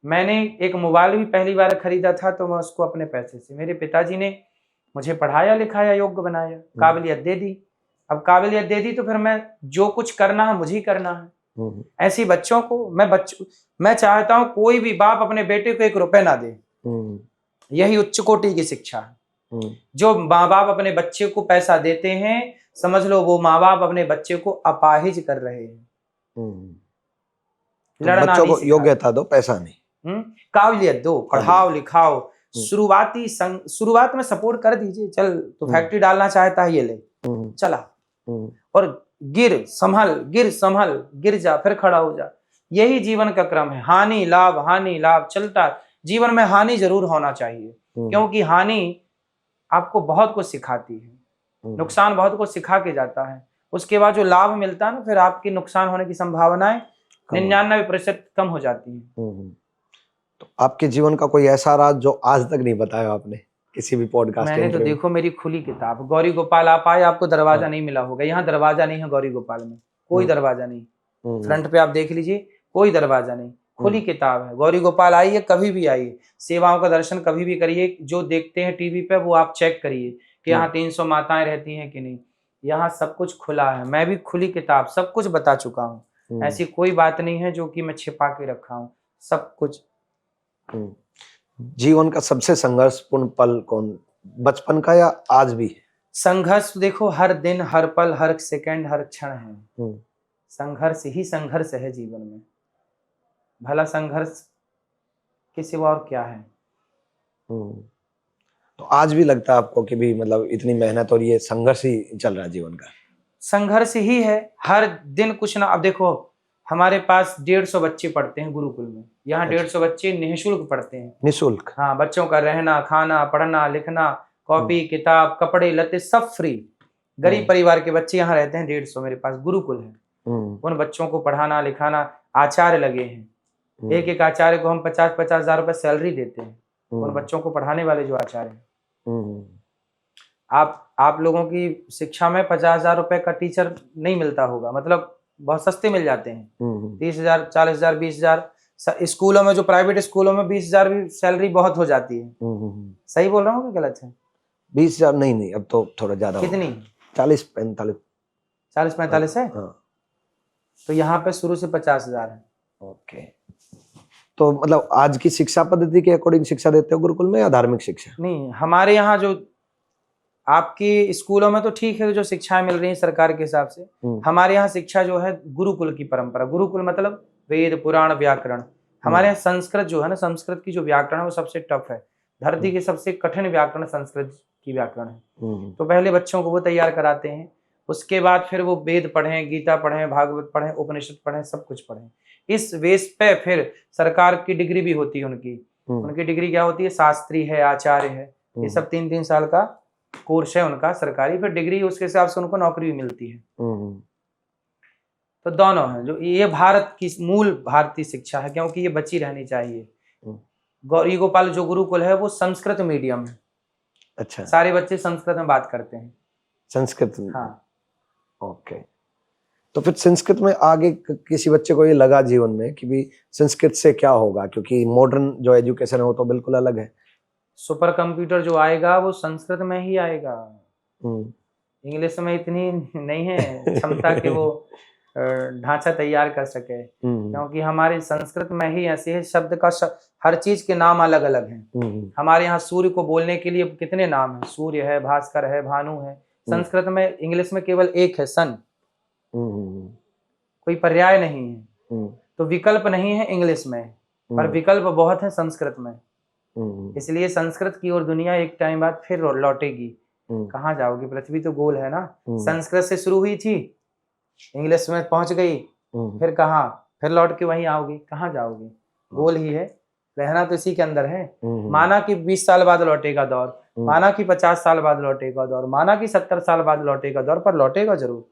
[SPEAKER 2] मैंने एक मोबाइल भी पहली बार खरीदा था तो मैं उसको अपने पैसे से, मेरे पिताजी ने मुझे पढ़ाया लिखाया, योग्य बनाया, काबिलियत दे दी। अब काबिलियत दे दी तो फिर मैं जो कुछ करना है मुझे ही करना है। ऐसी बच्चों को मैं चाहता हूं कोई भी बाप अपने बेटे को 1 रुपए ना दे। यही उच्च कोटि की शिक्षा है। जो माँ बाप अपने बच्चे को पैसा देते हैं, समझ लो वो माँ बाप अपने बच्चे को अपाहिज कर रहे हैं।
[SPEAKER 1] तो बच्चों को योग्यता दो, पैसा नहीं।
[SPEAKER 2] काबिलियत दो, पढ़ाओ लिखाओ। शुरुआत में सपोर्ट कर दीजिए, चल तो फैक्ट्री डालना चाहता है ये ले, चला, और गिर संभल, गिर जा फिर खड़ा हो जा। यही जीवन का क्रम है। हानि लाभ चलता। जीवन में हानि जरूर होना चाहिए, क्योंकि हानि आपको बहुत कुछ सिखाती है, नुकसान बहुत कुछ सिखा के जाता है। उसके बाद जो लाभ मिलता है ना, फिर आपकी नुकसान होने की संभावनाएं 99% कम हो जाती है।
[SPEAKER 1] तो आपके जीवन का कोई ऐसा राज जो आज तक नहीं बताया आपने किसी भी पॉडकास्ट?
[SPEAKER 2] मैंने तो देखो मेरी खुली किताब, गौरी गोपाल आप आए, आपको दरवाजा नहीं मिला होगा। यहाँ दरवाजा नहीं है गौरी गोपाल में, कोई दरवाजा नहीं। फ्रंट पे आप देख लीजिए, कोई दरवाजा नहीं, खुली किताब है। गौरी गोपाल आइए, कभी भी आइए, सेवाओं का दर्शन कभी भी करिए। जो देखते हैं टीवी पे वो आप चेक करिए कि यहाँ 300 माताएं रहती हैं कि नहीं। यहाँ सब कुछ खुला है। मैं भी खुली किताब सब कुछ बता चुका हूँ। ऐसी कोई बात नहीं है जो कि मैं छिपा के रखा हूँ, सब कुछ।
[SPEAKER 1] जीवन का सबसे संघर्षपूर्ण पल कौन, बचपन का या आज भी?
[SPEAKER 2] संघर्ष देखो हर दिन, हर पल, हर सेकंड, हर क्षण है। संघर्ष ही संघर्ष है जीवन में। भला संघर्ष के सिवा और क्या है?
[SPEAKER 1] तो आज भी लगता है आपको कि भी मतलब इतनी मेहनत और ये संघर्ष ही चल रहा है जीवन का?
[SPEAKER 2] संघर्ष ही है हर दिन कुछ ना। अब देखो हमारे पास 150 बच्चे पढ़ते हैं गुरुकुल में। यहाँ 150 बच्चे निःशुल्क पढ़ते हैं।
[SPEAKER 1] निःशुल्क?
[SPEAKER 2] हाँ, बच्चों का रहना, खाना, पढ़ना, लिखना, कॉपी, किताब, कपड़े लत्ते सब फ्री। गरीब परिवार के बच्चे यहाँ रहते हैं 150, मेरे पास गुरुकुल है। उन बच्चों को पढ़ाना लिखाना, आचार्य लगे हैं। एक आचार्य को हम 50-50 हजार रुपए सैलरी देते हैं, उन बच्चों को पढ़ाने वाले जो आचार्य हैं। आप लोगों की शिक्षा में 50,000 रुपए का टीचर नहीं मिलता होगा, मतलब बहुत सस्ते मिल जाते हैं। 30,000, 40,000, 20,000। स्कूलों में, जो प्राइवेट स्कूलों में 20,000 भी सैलरी बहुत हो जाती है। सही बोल रहा हूँ कि गलत है?
[SPEAKER 1] 20,000 नहीं, अब तो थोड़ा ज्यादा।
[SPEAKER 2] कितनी?
[SPEAKER 1] 40-45
[SPEAKER 2] है। तो यहाँ पे शुरू से 50,000 है।
[SPEAKER 1] ओके। तो मतलब आज की शिक्षा पद्धति के अकॉर्डिंग शिक्षा देते हो गुरुकुल में या धार्मिक शिक्षा?
[SPEAKER 2] नहीं, हमारे यहाँ जो आपकी स्कूलों में तो ठीक है जो शिक्षाएं मिल रही हैं सरकार के हिसाब से। हमारे यहाँ शिक्षा जो है गुरुकुल की परंपरा। गुरुकुल मतलब वेद पुराण व्याकरण। हमारे यहाँ संस्कृत जो है ना, संस्कृत की जो व्याकरण है वो सबसे टफ है। धरती के सबसे कठिन व्याकरण संस्कृत की व्याकरण है। तो पहले बच्चों को वो तैयार कराते हैं, उसके बाद फिर वो वेद पढ़ें, गीता पढ़ें, भागवत पढ़ें, उपनिषद पढ़ें, सब कुछ पढ़ें। इस बेस पे फिर सरकार की डिग्री भी होती है उनकी डिग्री क्या होती है? शास्त्री है, आचार्य है। ये सब 3-3 साल का कोर्स है उनका सरकारी, फिर डिग्री, उसके हिसाब से उनको नौकरी भी मिलती है। तो दोनों है जो ये भारत की मूल भारतीय शिक्षा है, क्योंकि ये बची रहनी चाहिए। गौरी गोपाल जो गुरुकुल है वो संस्कृत मीडियम है।
[SPEAKER 1] अच्छा।
[SPEAKER 2] सारे बच्चे संस्कृत में बात करते हैं।
[SPEAKER 1] संस्कृत में?
[SPEAKER 2] हाँ।
[SPEAKER 1] ओके। तो फिर संस्कृत में आगे किसी बच्चे को ये लगा जीवन में कि भी संस्कृत से क्या होगा, क्योंकि मॉडर्न जो एजुकेशन है वो तो बिल्कुल अलग है।
[SPEAKER 2] सुपर कंप्यूटर जो आएगा वो संस्कृत में ही आएगा। इंग्लिश में इतनी नहीं है क्षमता कि वो ढांचा तैयार कर सके, क्योंकि हमारे संस्कृत में ही ऐसे है शब्द का हर चीज के नाम अलग अलग हैं। हमारे यहाँ सूर्य को बोलने के लिए कितने नाम हैं? सूर्य है, भास्कर है, भानु है। संस्कृत में, इंग्लिश में केवल एक है, सन। कोई पर्याय नहीं है। तो विकल्प नहीं है इंग्लिश में, पर विकल्प बहुत है संस्कृत में। इसलिए संस्कृत की ओर दुनिया एक टाइम बाद फिर लौटेगी। कहाँ जाओगी? पृथ्वी तो गोल है ना। संस्कृत से शुरू हुई थी, इंग्लिश में पहुंच गई, फिर कहाँ? फिर लौट के वहीं आओगी। कहाँ जाओगी? गोल ही है, रहना तो इसी के अंदर है। माना कि 20 साल बाद लौटेगा दौर, माना कि 50 साल बाद लौटेगा दौर, माना कि 70 साल बाद लौटेगा दौर, पर लौटेगा जरूर।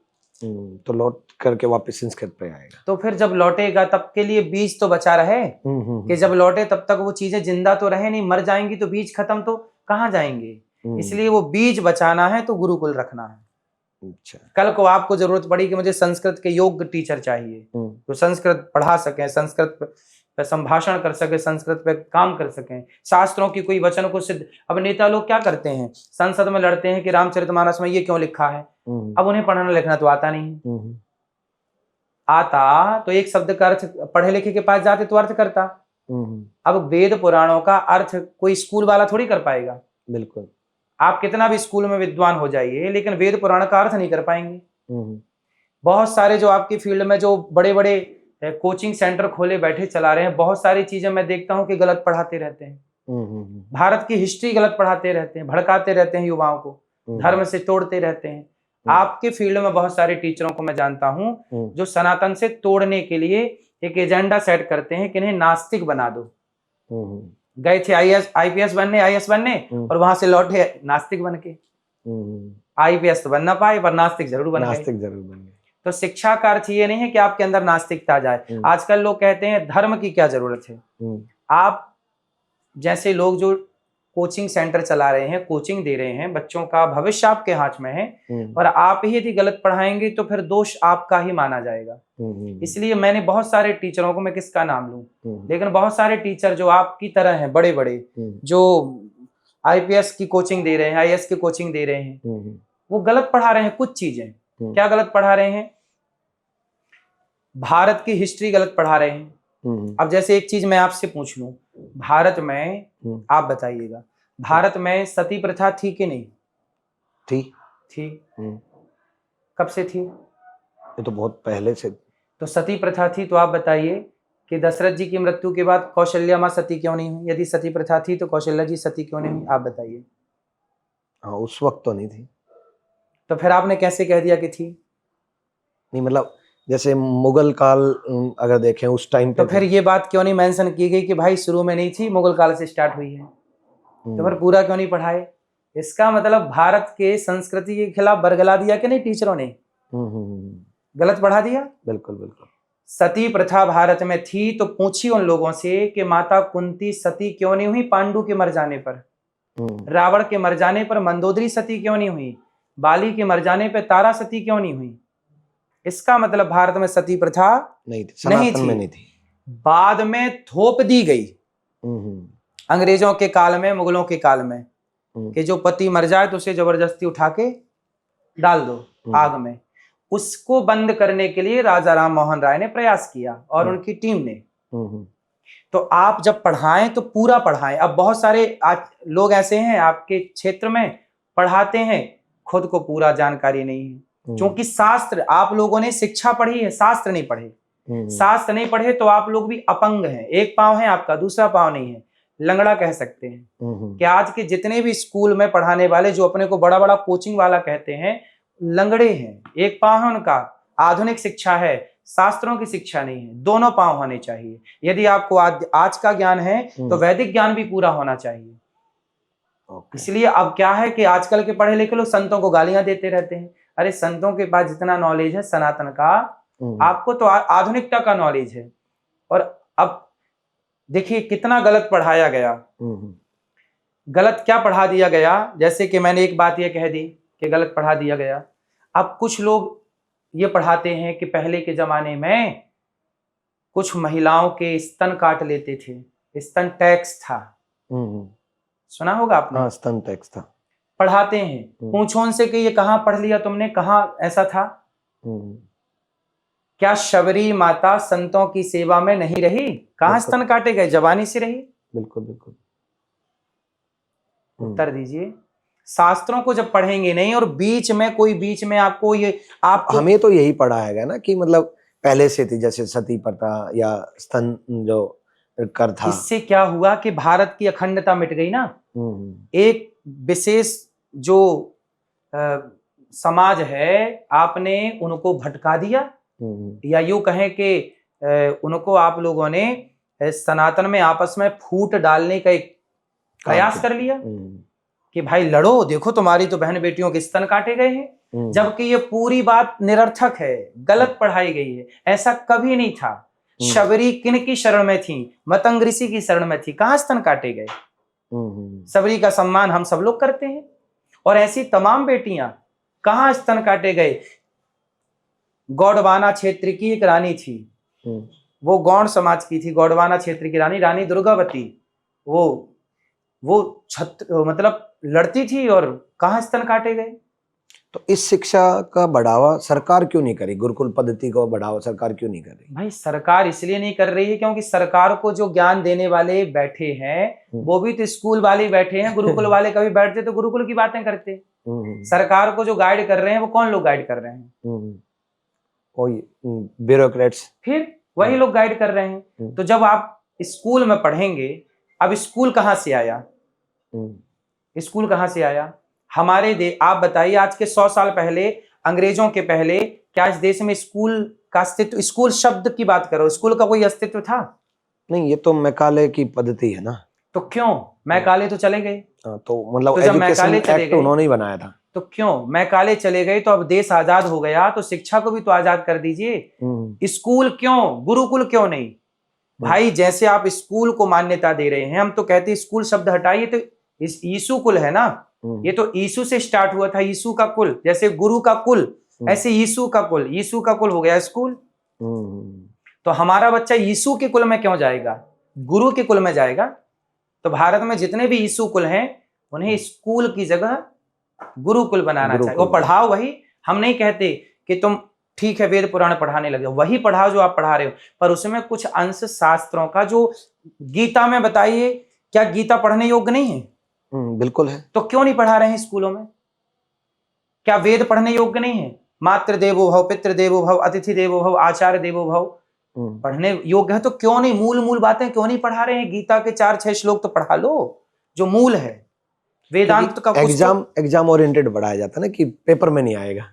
[SPEAKER 1] तो लौट करके वापस संस्कृत पे आएगा।
[SPEAKER 2] तो फिर जब लौटेगा तब के लिए बीज तो बचा रहे, कि जब लौटे तब तक वो चीजें जिंदा तो रहे नहीं। मर जाएंगी तो बीज खत्म, तो कहाँ जाएंगे? इसलिए वो बीज बचाना है तो गुरुकुल रखना है।
[SPEAKER 1] अच्छा।
[SPEAKER 2] कल को आपको जरूरत पड़ी कि मुझे संस्कृत के योग्य टीचर चाहिए, तो संस्कृत पढ़ा सके, संस्कृत पे संभाषण कर सके, संस्कृत पे काम कर सकें, शास्त्रों की कोई वचन को सिद्ध। अब नेता लोग क्या करते हैं, संसद में लड़ते हैं कि रामचरितमानस में ये क्यों लिखा है। अब उन्हें पढ़ना लिखना तो आता नहीं, आता तो एक शब्द का अर्थ पढ़े लिखे के पास जाते तो अर्थ करता। अब वेद पुराणों का अर्थ कोई स्कूल वाला थोड़ी कर पाएगा।
[SPEAKER 1] बिल्कुल,
[SPEAKER 2] आप कितना भी स्कूल में विद्वान हो जाइए, लेकिन वेद पुराण का अर्थ नहीं कर पाएंगे। बहुत सारे जो आपकी फील्ड में जो बड़े बड़े कोचिंग सेंटर खोले बैठे चला रहे हैं, बहुत सारी चीजें मैं देखता हूं कि गलत पढ़ाते रहते हैं। भारत की हिस्ट्री गलत पढ़ाते रहते हैं, भड़काते रहते हैं युवाओं को, धर्म से तोड़ते रहते हैं। आपके फील्ड में बहुत सारे टीचरों को मैं जानता हूं जो सनातन से तोड़ने के लिए एक एजेंडा सेट करते हैं कि इन्हें नास्तिक बना दो। गए थे आईपीएस बनने, आईएएस बनने, और वहां से लौटे नास्तिक बन के। आईपीएस तो बन ना पाए पर नास्तिक जरूर बन गए। तो शिक्षा का अर्थ ये नहीं है कि आपके अंदर नास्तिकता जाए। आजकल लोग कहते हैं धर्म की क्या जरूरत है। आप जैसे लोग जो कोचिंग सेंटर चला रहे हैं, कोचिंग दे रहे हैं, बच्चों का भविष्य आपके हाथ में है, और आप ही यदि गलत पढ़ाएंगे तो फिर दोष आपका ही माना जाएगा। इसलिए मैंने बहुत सारे टीचरों को, मैं किसका नाम लूं, लेकिन बहुत सारे टीचर जो आपकी तरह हैं, बड़े बड़े जो आईपीएस की कोचिंग दे रहे हैं, आईएएस की कोचिंग दे रहे हैं, वो गलत पढ़ा रहे हैं। कुछ चीजें क्या गलत पढ़ा रहे हैं, भारत की हिस्ट्री गलत पढ़ा रहे हैं। अब जैसे एक चीज मैं आपसे पूछ लूं, भारत में आप बताइएगा, भारत में सती प्रथा थी कि नहीं थी? कब से थी?
[SPEAKER 1] ये तो बहुत पहले से। तो
[SPEAKER 2] सती प्रथा थी, तो आप बताइए कि दशरथ जी की मृत्यु के बाद कौशल्या माँ सती क्यों नहीं हुई? यदि सती प्रथा थी तो कौशल्या जी सती क्यों नहीं हुई? आप बताइए।
[SPEAKER 1] हाँ, उस वक्त तो नहीं थी।
[SPEAKER 2] तो फिर आपने कैसे कह दिया कि थी?
[SPEAKER 1] नहीं, मतलब जैसे मुगल काल अगर देखें उस टाइम पे,
[SPEAKER 2] तो फिर ये बात क्यों नहीं मेंशन की गई कि भाई शुरू में नहीं थी, मुगल काल से स्टार्ट हुई है? तो फिर पूरा क्यों नहीं पढ़ाए? इसका मतलब भारत के संस्कृति के खिलाफ बरगला दिया कि नहीं टीचरों ने? गलत पढ़ा दिया।
[SPEAKER 1] बिल्कुल बिल्कुल।
[SPEAKER 2] सती प्रथा भारत में थी तो पूछी उन लोगों से कि माता कुंती सती क्यों नहीं हुई पांडु के मर जाने पर? रावण के मर जाने पर मंदोदरी सती क्यों नहीं हुई? बाली के मर जाने पर तारा सती क्यों नहीं हुई? इसका मतलब भारत में सती प्रथा
[SPEAKER 1] नहीं थी।
[SPEAKER 2] बाद में थोप दी गई अंग्रेजों के काल में, मुगलों के काल में, कि जो पति मर जाए तो उसे जबरदस्ती उठा के डाल दो आग में। उसको बंद करने के लिए राजा राम मोहन राय ने प्रयास किया और उनकी टीम ने। तो आप जब पढ़ाएं तो पूरा पढ़ाएं। अब बहुत सारे लोग ऐसे हैं आपके क्षेत्र में, पढ़ाते हैं, खुद को पूरा जानकारी नहीं है। क्योंकि शास्त्र, आप लोगों ने शिक्षा पढ़ी है, शास्त्र नहीं पढ़े। शास्त्र नहीं पढ़े तो आप लोग भी अपंग हैं। एक पांव है आपका, दूसरा पांव नहीं है, लंगड़ा कह सकते हैं। कि आज के जितने भी स्कूल में पढ़ाने वाले जो अपने को बड़ा बड़ा कोचिंग वाला कहते हैं, लंगड़े हैं। एक पांव है उनका। आधुनिक शिक्षा है, शास्त्रों की शिक्षा नहीं है। दोनों पांव होने चाहिए। यदि आपको आज का ज्ञान है तो वैदिक ज्ञान भी पूरा होना चाहिए। इसलिए अब क्या है कि आजकल के पढ़े लिखे लोग संतों को गालियां देते रहते हैं। अरे संतों के पास जितना नॉलेज है सनातन का, आपको तो आधुनिकता का नॉलेज है। और अब देखिए कितना गलत पढ़ाया गया। गलत क्या पढ़ा दिया गया, जैसे कि मैंने एक बात ये कह दी कि गलत पढ़ा दिया गया। अब कुछ लोग ये पढ़ाते हैं कि पहले के जमाने में कुछ महिलाओं के स्तन काट लेते थे, स्तन टैक्स था। सुना होगा आपने?
[SPEAKER 1] हाँ, स्तन टैक्स था।
[SPEAKER 2] पढ़ाते हैं, पूछो उनसे कि ये कहाँ पढ़ लिया तुमने, कहाँ ऐसा था? क्या शबरी माता संतों की सेवा में नहीं रही? कहाँ स्तन काटे गए? जवानी से रही।
[SPEAKER 1] बिल्कुल बिल्कुल।
[SPEAKER 2] उत्तर दीजिए। शास्त्रों को जब पढ़ेंगे नहीं और बीच में कोई बीच में आपको ये
[SPEAKER 1] हमें तो यही पढ़ाया गया ना कि मतलब पहले से थी, जैसे सती प्रथा या स्तन जो कर था।
[SPEAKER 2] इससे क्या हुआ कि भारत की अखंडता मिट गई ना। एक विशेष जो समाज है, आपने उनको भटका दिया, या यूं कहें कि उनको आप लोगों ने सनातन में आपस में फूट डालने का एक प्रयास कर लिया कि भाई लड़ो, देखो तुम्हारी तो बहन बेटियों के स्तन काटे गए हैं। जबकि ये पूरी बात निरर्थक है, गलत पढ़ाई गई है। ऐसा कभी नहीं था। शबरी किन की शरण में थी? मतंग ऋषि की शरण में थी। कहाँ स्तन काटे गए? शबरी का सम्मान हम सब लोग करते हैं। और ऐसी तमाम बेटियां, कहाँ स्तन काटे गए? गौडवाना क्षेत्र की एक रानी थी, वो गौड़ समाज की थी, गौड़वाना क्षेत्र की रानी, रानी दुर्गावती। वो मतलब लड़ती थी और कहाँ स्तन काटे गए।
[SPEAKER 1] तो इस शिक्षा का बढ़ावा सरकार क्यों नहीं करी, गुरुकुल पद्धति को बढ़ावा सरकार क्यों नहीं कर रही?
[SPEAKER 2] भाई सरकार इसलिए नहीं कर रही है क्योंकि सरकार को जो ज्ञान देने वाले बैठे हैं वो भी तो स्कूल वाले ही बैठे हैं। गुरुकुल वाले कभी बैठते तो गुरुकुल की बातें करते। सरकार को जो गाइड कर रहे हैं वो कौन लोग गाइड कर रहे हैं?
[SPEAKER 1] कोई ब्यूरोक्रेट्स,
[SPEAKER 2] फिर वही लोग गाइड कर रहे हैं। तो जब आप स्कूल में पढ़ेंगे, अब स्कूल कहाँ से आया? स्कूल कहाँ से आया? हमारे आप बताइए, आज के 100 साल पहले, अंग्रेजों के पहले, क्या इस देश में स्कूल का अस्तित्व, स्कूल शब्द की बात करो, स्कूल का कोई अस्तित्व था?
[SPEAKER 1] नहीं, ये तो मैकाले की पद्धति है ना।
[SPEAKER 2] तो क्यों मैकाले तो चले गए?
[SPEAKER 1] तो मतलब
[SPEAKER 2] तो जब
[SPEAKER 1] एजुकेशन
[SPEAKER 2] मैकाले चले
[SPEAKER 1] एक्ट
[SPEAKER 2] गए
[SPEAKER 1] उन्होंने ही बनाया था।
[SPEAKER 2] तो क्यों मैकाले चले गए? तो अब देश आजाद हो गया तो शिक्षा को भी तो आजाद कर दीजिए। स्कूल क्यों, गुरुकुल क्यों नहीं? भाई जैसे आप स्कूल को मान्यता दे रहे हैं, हम तो कहते हैं स्कूल शब्द हटाइए तो इस यीशु कुल है ना, ये तो यीशु से स्टार्ट हुआ था, यीशु का कुल। जैसे गुरु का कुल, ऐसे यीशु का कुल, यीशु का कुल हो गया स्कूल। तो हमारा बच्चा यीशु के कुल में क्यों जाएगा, गुरु के कुल में जाएगा? तो भारत में जितने भी यीशु कुल हैं उन्हें स्कूल की जगह गुरुकुल बनाना चाहिए। वो पढ़ाओ वही, हम नहीं कहते कि तुम ठीक है वेद पुराण पढ़ाने लगे, वही पढ़ाओ जो आप पढ़ा रहे हो, पर उसमें कुछ अंश शास्त्रों का, जो गीता में बताइए, क्या गीता पढ़ने योग्य नहीं है?
[SPEAKER 1] बिल्कुल है। तो
[SPEAKER 2] क्यों नहीं पढ़ा रहे हैं स्कूलों में? क्या वेद पढ़ने योग्य नहीं है? मातृ देवो भव, पितृ देवो भव, अतिथि देवो भव, आचार्य देवो भव पढ़ने योग्य है, तो क्यों नहीं मूल बातें क्यों नहीं पढ़ा रहे हैं? गीता के 4-6 श्लोक तो पढ़ा लो जो मूल है। वेदांत का
[SPEAKER 1] एग्जाम ओरिएंटेड पढ़ाया जाता है ना, कि पेपर में नहीं आएगा,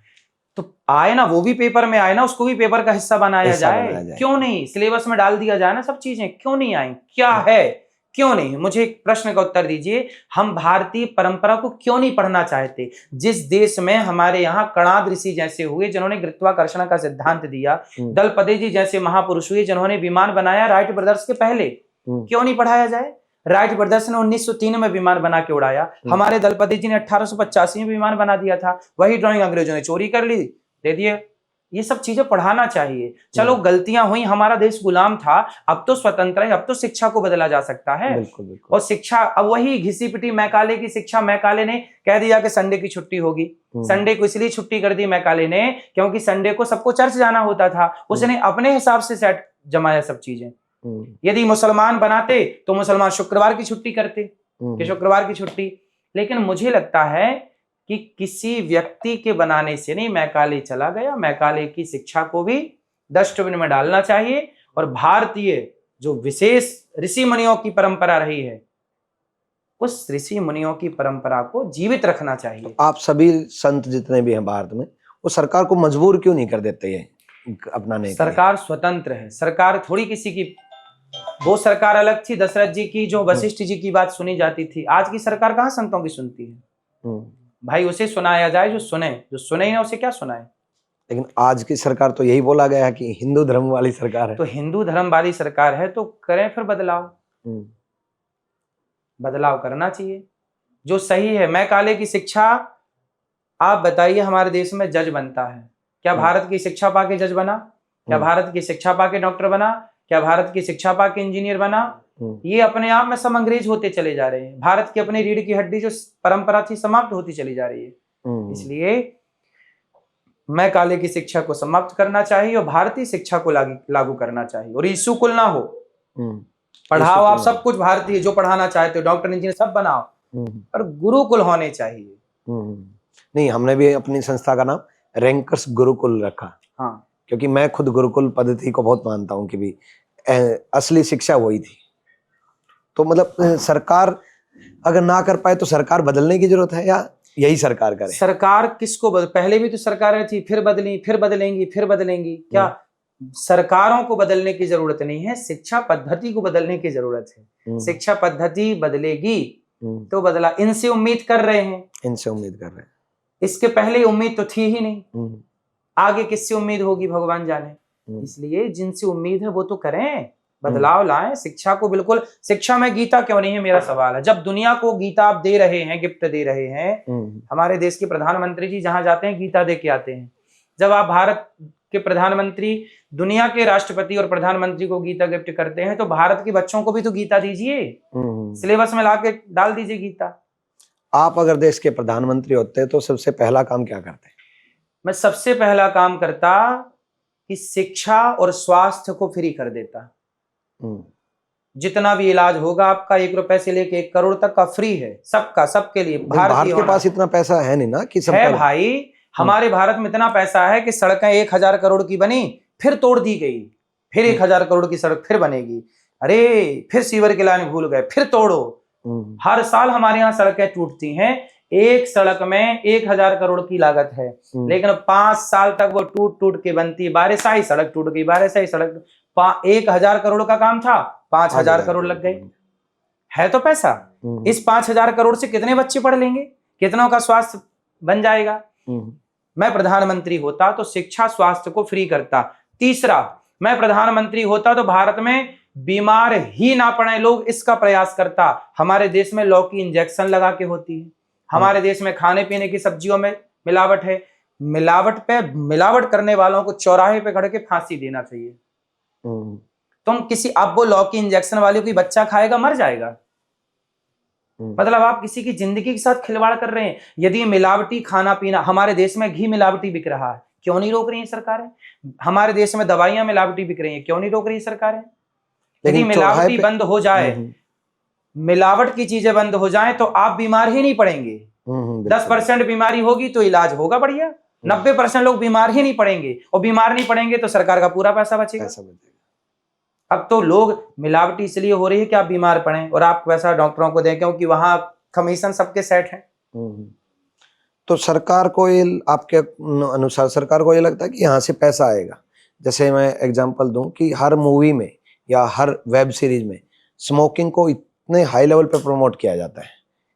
[SPEAKER 2] तो आए ना, वो भी पेपर में आए ना, उसको भी पेपर का हिस्सा बनाया जाए। क्यों नहीं सिलेबस में डाल दिया जाए ना सब चीजें? क्यों नहीं आई? क्या है, क्यों नहीं? मुझे एक प्रश्न का उत्तर दीजिए, हम भारतीय परंपरा को क्यों नहीं पढ़ना चाहते? जिस देश में हमारे यहाँ कणाद ऋषि जैसे हुए जिन्होंने गुरुत्वाकर्षण का सिद्धांत दिया, दलपति जी जैसे महापुरुष हुए जिन्होंने विमान बनाया राइट ब्रदर्स के पहले, क्यों नहीं पढ़ाया जाए? राइट ब्रदर्स ने 1903 में विमान बना के उड़ाया, हमारे दलपति जी ने 1885 में विमान बना दिया था। वही ड्राइंग अंग्रेजों ने चोरी कर ली, दे दिए। ये सब चीजें पढ़ाना चाहिए। चलो गलतियां हुई, हमारा देश गुलाम था, अब तो स्वतंत्र है, अब तो शिक्षा को बदला जा सकता है।
[SPEAKER 1] बिल्कुल, बिल्कुल।
[SPEAKER 2] और शिक्षा अब वही घिसी पिटी मैकाले की शिक्षा। मैकाले ने कह दिया कि संडे की छुट्टी होगी, संडे को इसलिए छुट्टी कर दी मैकाले ने क्योंकि संडे को सबको चर्च जाना होता था। उसने अपने हिसाब से सेट जमाया सब चीजें। यदि मुसलमान बनाते तो मुसलमान शुक्रवार की छुट्टी करते कि शुक्रवार की छुट्टी। लेकिन मुझे लगता है कि किसी व्यक्ति के बनाने से नहीं, मैकाले चला गया, मैकाले की शिक्षा को भी डस्टबिन में डालना चाहिए और भारतीय जो विशेष ऋषि मुनियों की परंपरा रही है उस ऋषि मुनियों की परंपरा को जीवित रखना चाहिए।
[SPEAKER 1] तो आप सभी संत जितने भी हैं भारत में, वो सरकार को मजबूर क्यों नहीं कर देते हैं अपनाने?
[SPEAKER 2] सरकार स्वतंत्र है, सरकार थोड़ी किसी की, वो सरकार अलग थी दशरथ जी की, जो वशिष्ठ जी की बात सुनी जाती थी। आज की सरकार कहाँ संतों की सुनती है? भाई उसे सुनाया जाए जो सुने, जो सुने ही ना उसे क्या सुनाए।
[SPEAKER 1] लेकिन आज की सरकार तो यही बोला गया है कि हिंदू धर्म वाली सरकार है।
[SPEAKER 2] तो हिंदू धर्म वाली सरकार है तो करें फिर बदलाव, बदलाव करना चाहिए जो सही है। मैकाले की शिक्षा, आप बताइए हमारे देश में जज बनता है, क्या भारत की शिक्षा पाके जज बना? क्या भारत की शिक्षा पाके डॉक्टर बना? क्या भारत की शिक्षा पाके इंजीनियर बना? ये अपने आप में सब अंग्रेज होते चले जा रहे हैं। भारत की अपनी रीढ़ की हड्डी जो परंपरा थी समाप्त होती चली जा रही है। इसलिए मैकाले की शिक्षा को समाप्त करना चाहिए और भारतीय शिक्षा को लागू करना चाहिए। और यीशु कुल ना हो, पढ़ाओ आप सब कुछ भारतीय, जो पढ़ाना चाहते हो डॉक्टर इंजीनियर सब बनाओ, पर गुरुकुल होने चाहिए।
[SPEAKER 1] नहीं, हमने भी अपनी संस्था का नाम रैंकर्स गुरुकुल रखा।
[SPEAKER 2] हाँ,
[SPEAKER 1] क्योंकि मैं खुद गुरुकुल पद्धति को बहुत मानता हूँ कि भी असली शिक्षा वही थी। तो मतलब सरकार अगर ना कर पाए तो सरकार बदलने की जरूरत है या यही सरकार करे? सरकार
[SPEAKER 2] किसको पहले भी तो सरकारें थी, फिर बदली, फिर बदलेंगी, फिर बदलेंगी। क्या सरकारों को बदलने की जरूरत नहीं है, शिक्षा पद्धति को बदलने की जरूरत है। शिक्षा पद्धति बदलेगी तो बदला, इनसे उम्मीद कर रहे हैं,
[SPEAKER 1] इनसे उम्मीद कर रहे हैं।
[SPEAKER 2] इसके पहले उम्मीद तो थी ही नहीं, आगे किससे उम्मीद होगी भगवान जाने। इसलिए जिनसे उम्मीद है वो तो करें, बदलाव लाएं। शिक्षा को बिल्कुल, शिक्षा में गीता क्यों नहीं है मेरा सवाल है। जब दुनिया को गीता आप दे रहे हैं, गिफ्ट दे रहे हैं, हमारे देश के प्रधानमंत्री जी जहां जाते हैं गीता दे के आते हैं। जब आप भारत के प्रधानमंत्री दुनिया के राष्ट्रपति और प्रधानमंत्री को गीता गिफ्ट करते हैं, तो भारत के बच्चों को भी तो गीता दीजिए, सिलेबस में लाके डाल दीजिए गीता।
[SPEAKER 1] आप अगर देश के प्रधानमंत्री होते तो सबसे पहला काम क्या करते?
[SPEAKER 2] मैं सबसे पहला काम करता कि शिक्षा और स्वास्थ्य को फ्री कर देता। जितना भी इलाज होगा आपका 1 रुपए से लेके 1 करोड़ तक का फ्री है, सबका, सबके लिए।
[SPEAKER 1] भारत के पास इतना पैसा है नहीं ना कि सब
[SPEAKER 2] है भाई, हमारे भारत में इतना पैसा है कि सड़कें 1000 करोड़ की बनी, फिर तोड़ दी गई, फिर 1000 करोड़ की सड़क फिर बनेगी, अरे फिर सीवर की लाइन भूल गए, फिर तोड़ो। हर साल हमारे यहाँ सड़कें टूटती हैं, एक सड़क में 1000 करोड़ की लागत है, लेकिन 5 साल तक वो टूट टूट के बनती, बारिश आई सड़क टूट गई, बारिश आई सड़क। 1000 करोड़ का काम था, 5000 करोड़ लग गए। है तो पैसा, इस 5000 करोड़ से कितने बच्चे पढ़ लेंगे, कितनों का स्वास्थ्य बन जाएगा। मैं प्रधानमंत्री होता तो शिक्षा स्वास्थ्य को फ्री करता। तीसरा, मैं प्रधानमंत्री होता तो भारत में बीमार ही ना पड़े लोग, इसका प्रयास करता। हमारे देश में लौ की इंजेक्शन लगा के होती है, हमारे देश में खाने पीने की सब्जियों में मिलावट है, मिलावट करने वालों को चौराहे पे खड़े के फांसी देना चाहिए। तुम किसी, अब वो लौ की इंजेक्शन वाले कोई बच्चा खाएगा मर जाएगा। मतलब आप किसी की जिंदगी के साथ खिलवाड़ कर रहे हैं। यदि मिलावटी खाना पीना, हमारे देश में घी मिलावटी बिक रहा है, क्यों नहीं रोक रही है सरकारें? हमारे देश में दवाइयां मिलावटी बिक रही हैं, क्यों नहीं रोक रही है सरकारें? यदि मिलावटी बंद हो जाए, मिलावट की चीजें बंद हो जाएं, तो आप बीमार ही नहीं पड़ेंगे। 10% बीमारी होगी तो इलाज होगा बढ़िया, 90% लोग बीमार ही नहीं पड़ेंगे, और बीमार नहीं पड़ेंगे तो सरकार का पूरा पैसा बचेगा। अब तो लोग मिलावटी इसलिए हो रही है कि आप बीमार पड़े और आप पैसा डॉक्टरों को दें, क्योंकि वहां कमीशन सबके सेट है।
[SPEAKER 1] तो सरकार को ये, आपके अनुसार सरकार को ये लगता है कि यहाँ से पैसा आएगा? जैसे मैं एग्जांपल दूं कि हर मूवी में या हर वेब सीरीज में स्मोकिंग को इतने हाई लेवल पे प्रमोट किया जाता है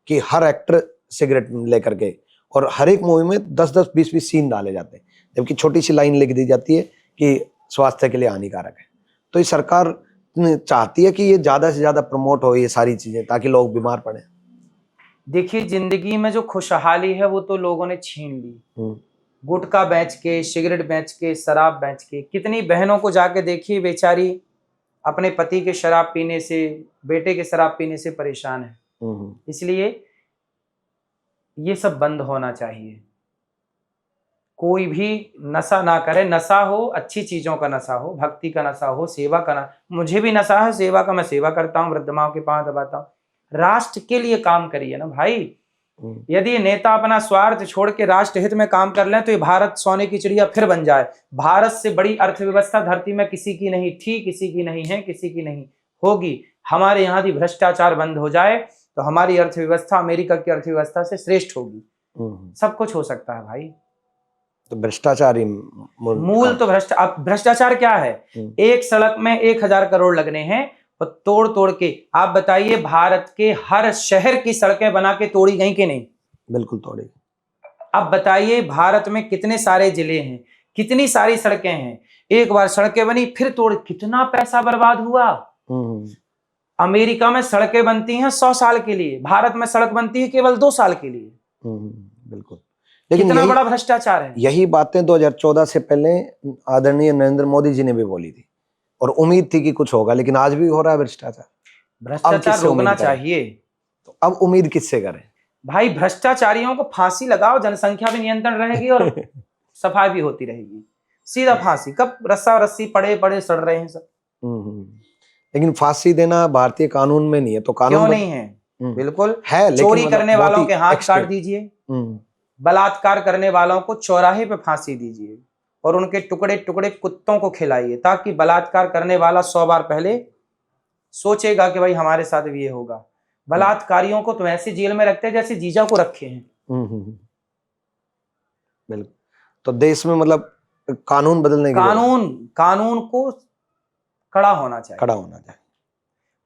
[SPEAKER 1] कि हर एक्टर सिगरेट लेकर के, और हर एक मूवी में 10-10, 20-20 सीन डाले जाते हैं, जबकि छोटी सी लाइन लिख दी जाती है कि स्वास्थ्य के लिए हानिकारक है। तो ये सरकार चाहती है कि ये ज्यादा से ज्यादा प्रमोट हो ये सारी चीजें, ताकि लोग बीमार पड़े।
[SPEAKER 2] देखिए, जिंदगी में जो खुशहाली है वो तो लोगों ने छीन ली। गुटखा बेच के, सिगरेट बेच के, शराब बेच के। कितनी बहनों को जाके देखिए, बेचारी अपने पति के शराब पीने से, बेटे के शराब पीने से परेशान है। इसलिए ये सब बंद होना चाहिए। कोई भी नशा ना करे, नशा हो अच्छी चीजों का नशा हो, भक्ति का नशा हो, सेवा का ना, मुझे भी नशा है सेवा का, मैं सेवा करता हूँ, वृद्ध माँ के पांव दबाता हूँ। राष्ट्र के लिए काम करिए ना भाई। यदि नेता अपना स्वार्थ छोड़ के राष्ट्र हित में काम कर लें तो ये भारत सोने की चिड़िया फिर बन जाए। भारत से बड़ी अर्थव्यवस्था धरती में किसी की नहीं थी, किसी की नहीं है, किसी की नहीं होगी। हमारे यहाँ भी भ्रष्टाचार बंद हो जाए तो हमारी अर्थव्यवस्था अमेरिका की अर्थव्यवस्था से श्रेष्ठ होगी। सब कुछ हो सकता है भाई।
[SPEAKER 1] तो भ्रष्टाचार ही
[SPEAKER 2] मूल तो भ्रष्टाचार क्या है? एक सड़क में 1000 करोड़ लगने हैं और तोड़ तोड़ के, आप बताइए भारत के हर शहर की सड़कें बना के तोड़ी गई कि नहीं?
[SPEAKER 1] बिल्कुल तोड़ी।
[SPEAKER 2] अब बताइए भारत में कितने सारे जिले हैं, कितनी सारी सड़कें हैं, एक बार सड़कें बनी फिर तोड़, कितना पैसा बर्बाद हुआ। अमेरिका में सड़कें बनती हैं 100 साल के लिए, भारत में सड़क बनती है केवल 2 साल के लिए।
[SPEAKER 1] बिल्कुल। लेकिन
[SPEAKER 2] कितना बड़ा भ्रष्टाचार है।
[SPEAKER 1] यही बातें 2014 से पहले आदरणीय नरेंद्र मोदी जी ने भी बोली थी, और उम्मीद थी कि कुछ होगा, लेकिन आज भी हो रहा है भ्रष्टाचार।
[SPEAKER 2] भ्रष्टाचार रोकना चाहिए।
[SPEAKER 1] तो अब उम्मीद किससे करें
[SPEAKER 2] भाई? भ्रष्टाचारियों को फांसी लगाओ, जनसंख्या भी नियंत्रण रहेगी और सफाई भी होती रहेगी। सीधा फांसी, कब रस्सा रस्सी पड़े पड़े सड़ रहे हैं सब।
[SPEAKER 1] लेकिन फांसी देना भारतीय कानून में नहीं है, तो कानून
[SPEAKER 2] क्यों नहीं है? बिल्कुल
[SPEAKER 1] है।
[SPEAKER 2] चोरी करने वालों के हाथ काट दीजिए, बलात्कार करने वालों को चौराहे पे फांसी दीजिए और उनके टुकड़े टुकड़े कुत्तों को खिलाइए, ताकि बलात्कार करने वाला 100 बार पहले सोचेगा कि भाई हमारे साथ भी ये होगा। बलात्कारियों को तो ऐसे जेल में रखते हैं जैसे जीजा को रखे हैं।
[SPEAKER 1] बिल्कुल। तो देश में मतलब कानून बदलने की
[SPEAKER 2] कानून को कड़ा होना चाहिए।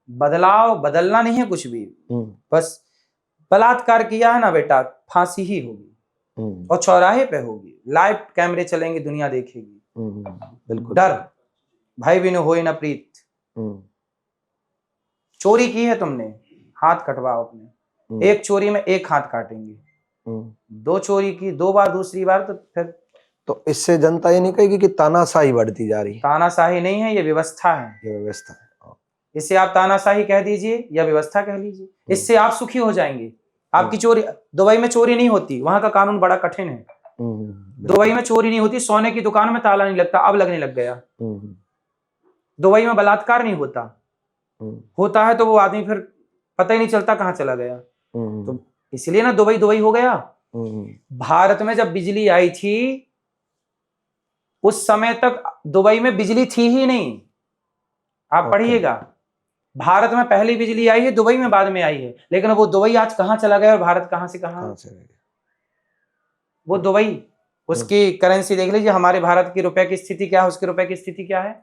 [SPEAKER 2] बदलना नहीं है कुछ भी, बस बलात्कार किया है ना बेटा, फांसी ही होगी और चौराहे पे होगी, लाइव कैमरे चलेंगे, दुनिया देखेगी।
[SPEAKER 1] बिल्कुल।
[SPEAKER 2] डर भाई बिन होए न प्रीत। चोरी की है तुमने, हाथ कटवाओ अपने। एक चोरी में एक हाथ काटेंगे। 2 चोरी की 2 बार, दूसरी बार तो फिर
[SPEAKER 1] तो इससे जनता ये नहीं कहेगी कि तानाशाही बढ़ती जा रही है?
[SPEAKER 2] तानाशाही नहीं है, ये व्यवस्था है।
[SPEAKER 1] ये व्यवस्था है।
[SPEAKER 2] इसे आप तानाशाही कह दीजिए या व्यवस्था कह लीजिए, इससे आप सुखी हो जाएंगे। आपकी चोरी, दुबई में चोरी नहीं होती, वहां का कानून बड़ा कठिन है। दुबई में चोरी नहीं होती, सोने की दुकान में ताला नहीं लगता, अब लगने लग गया। दुबई में बलात्कार नहीं होता, होता है तो वो आदमी फिर पता ही नहीं चलता कहाँ चला गया। तो इसलिए ना दुबई दुबई हो गया। भारत में जब बिजली आई थी उस समय तक दुबई में बिजली थी ही नहीं। आप पढ़िएगा, भारत में पहली बिजली आई है, दुबई में बाद में आई है। लेकिन वो दुबई आज कहां चला गया और भारत कहां से कहां चला गया? वो दुबई, उसकी करेंसी देख लीजिए, हमारे भारत की रुपए की स्थिति क्या है, उसके रुपए की स्थिति क्या है।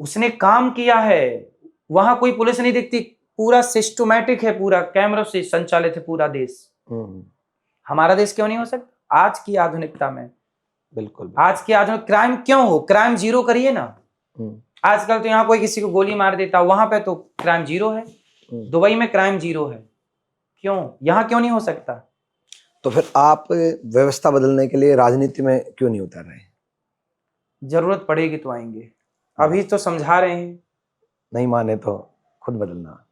[SPEAKER 2] उसने काम किया है, वहां कोई पुलिस नहीं दिखती, पूरा सिस्टमैटिक है, पूरा कैमरों से संचालित है पूरा देश। हमारा देश क्यों नहीं हो सकता आज की आधुनिकता में? बिल्कुल, आज की आधुनिक क्राइम क्यों हो? क्राइम जीरो करिए ना। आजकल तो यहाँ कोई किसी को गोली मार देता, वहां पे तो क्राइम जीरो है। दुबई में क्राइम जीरो है, क्यों? यहाँ क्यों नहीं हो सकता? तो फिर आप व्यवस्था बदलने के लिए राजनीति में क्यों नहीं उतर रहे? जरूरत पड़ेगी तो आएंगे, अभी तो समझा रहे हैं। नहीं माने तो खुद बदलना।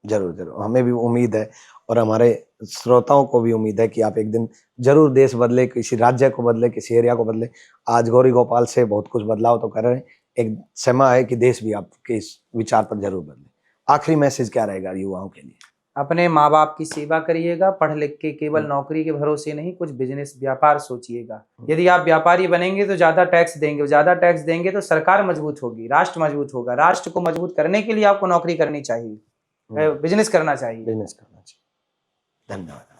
[SPEAKER 2] जरूर जरूर, हमें भी उम्मीद है और हमारे श्रोताओं को भी उम्मीद है कि आप एक दिन जरूर देश बदले, किसी राज्य को बदले, किसी एरिया को बदले। आज गौरी गोपाल से बहुत कुछ बदलाव तो कर रहे हैं, एक समय है कि देश भी आपके इस विचार पर जरूर बदले। आखिरी मैसेज क्या रहेगा युवाओं के लिए? अपने माँ बाप की सेवा करिएगा, पढ़ लिख के केवल नौकरी के भरोसे नहीं, कुछ बिजनेस व्यापार सोचिएगा। यदि आप व्यापारी बनेंगे तो ज्यादा टैक्स देंगे, ज्यादा टैक्स देंगे तो सरकार मजबूत होगी, राष्ट्र मजबूत होगा। राष्ट्र को मजबूत करने के लिए आपको नौकरी करनी चाहिए, बिजनेस करना चाहिए। धन्यवाद।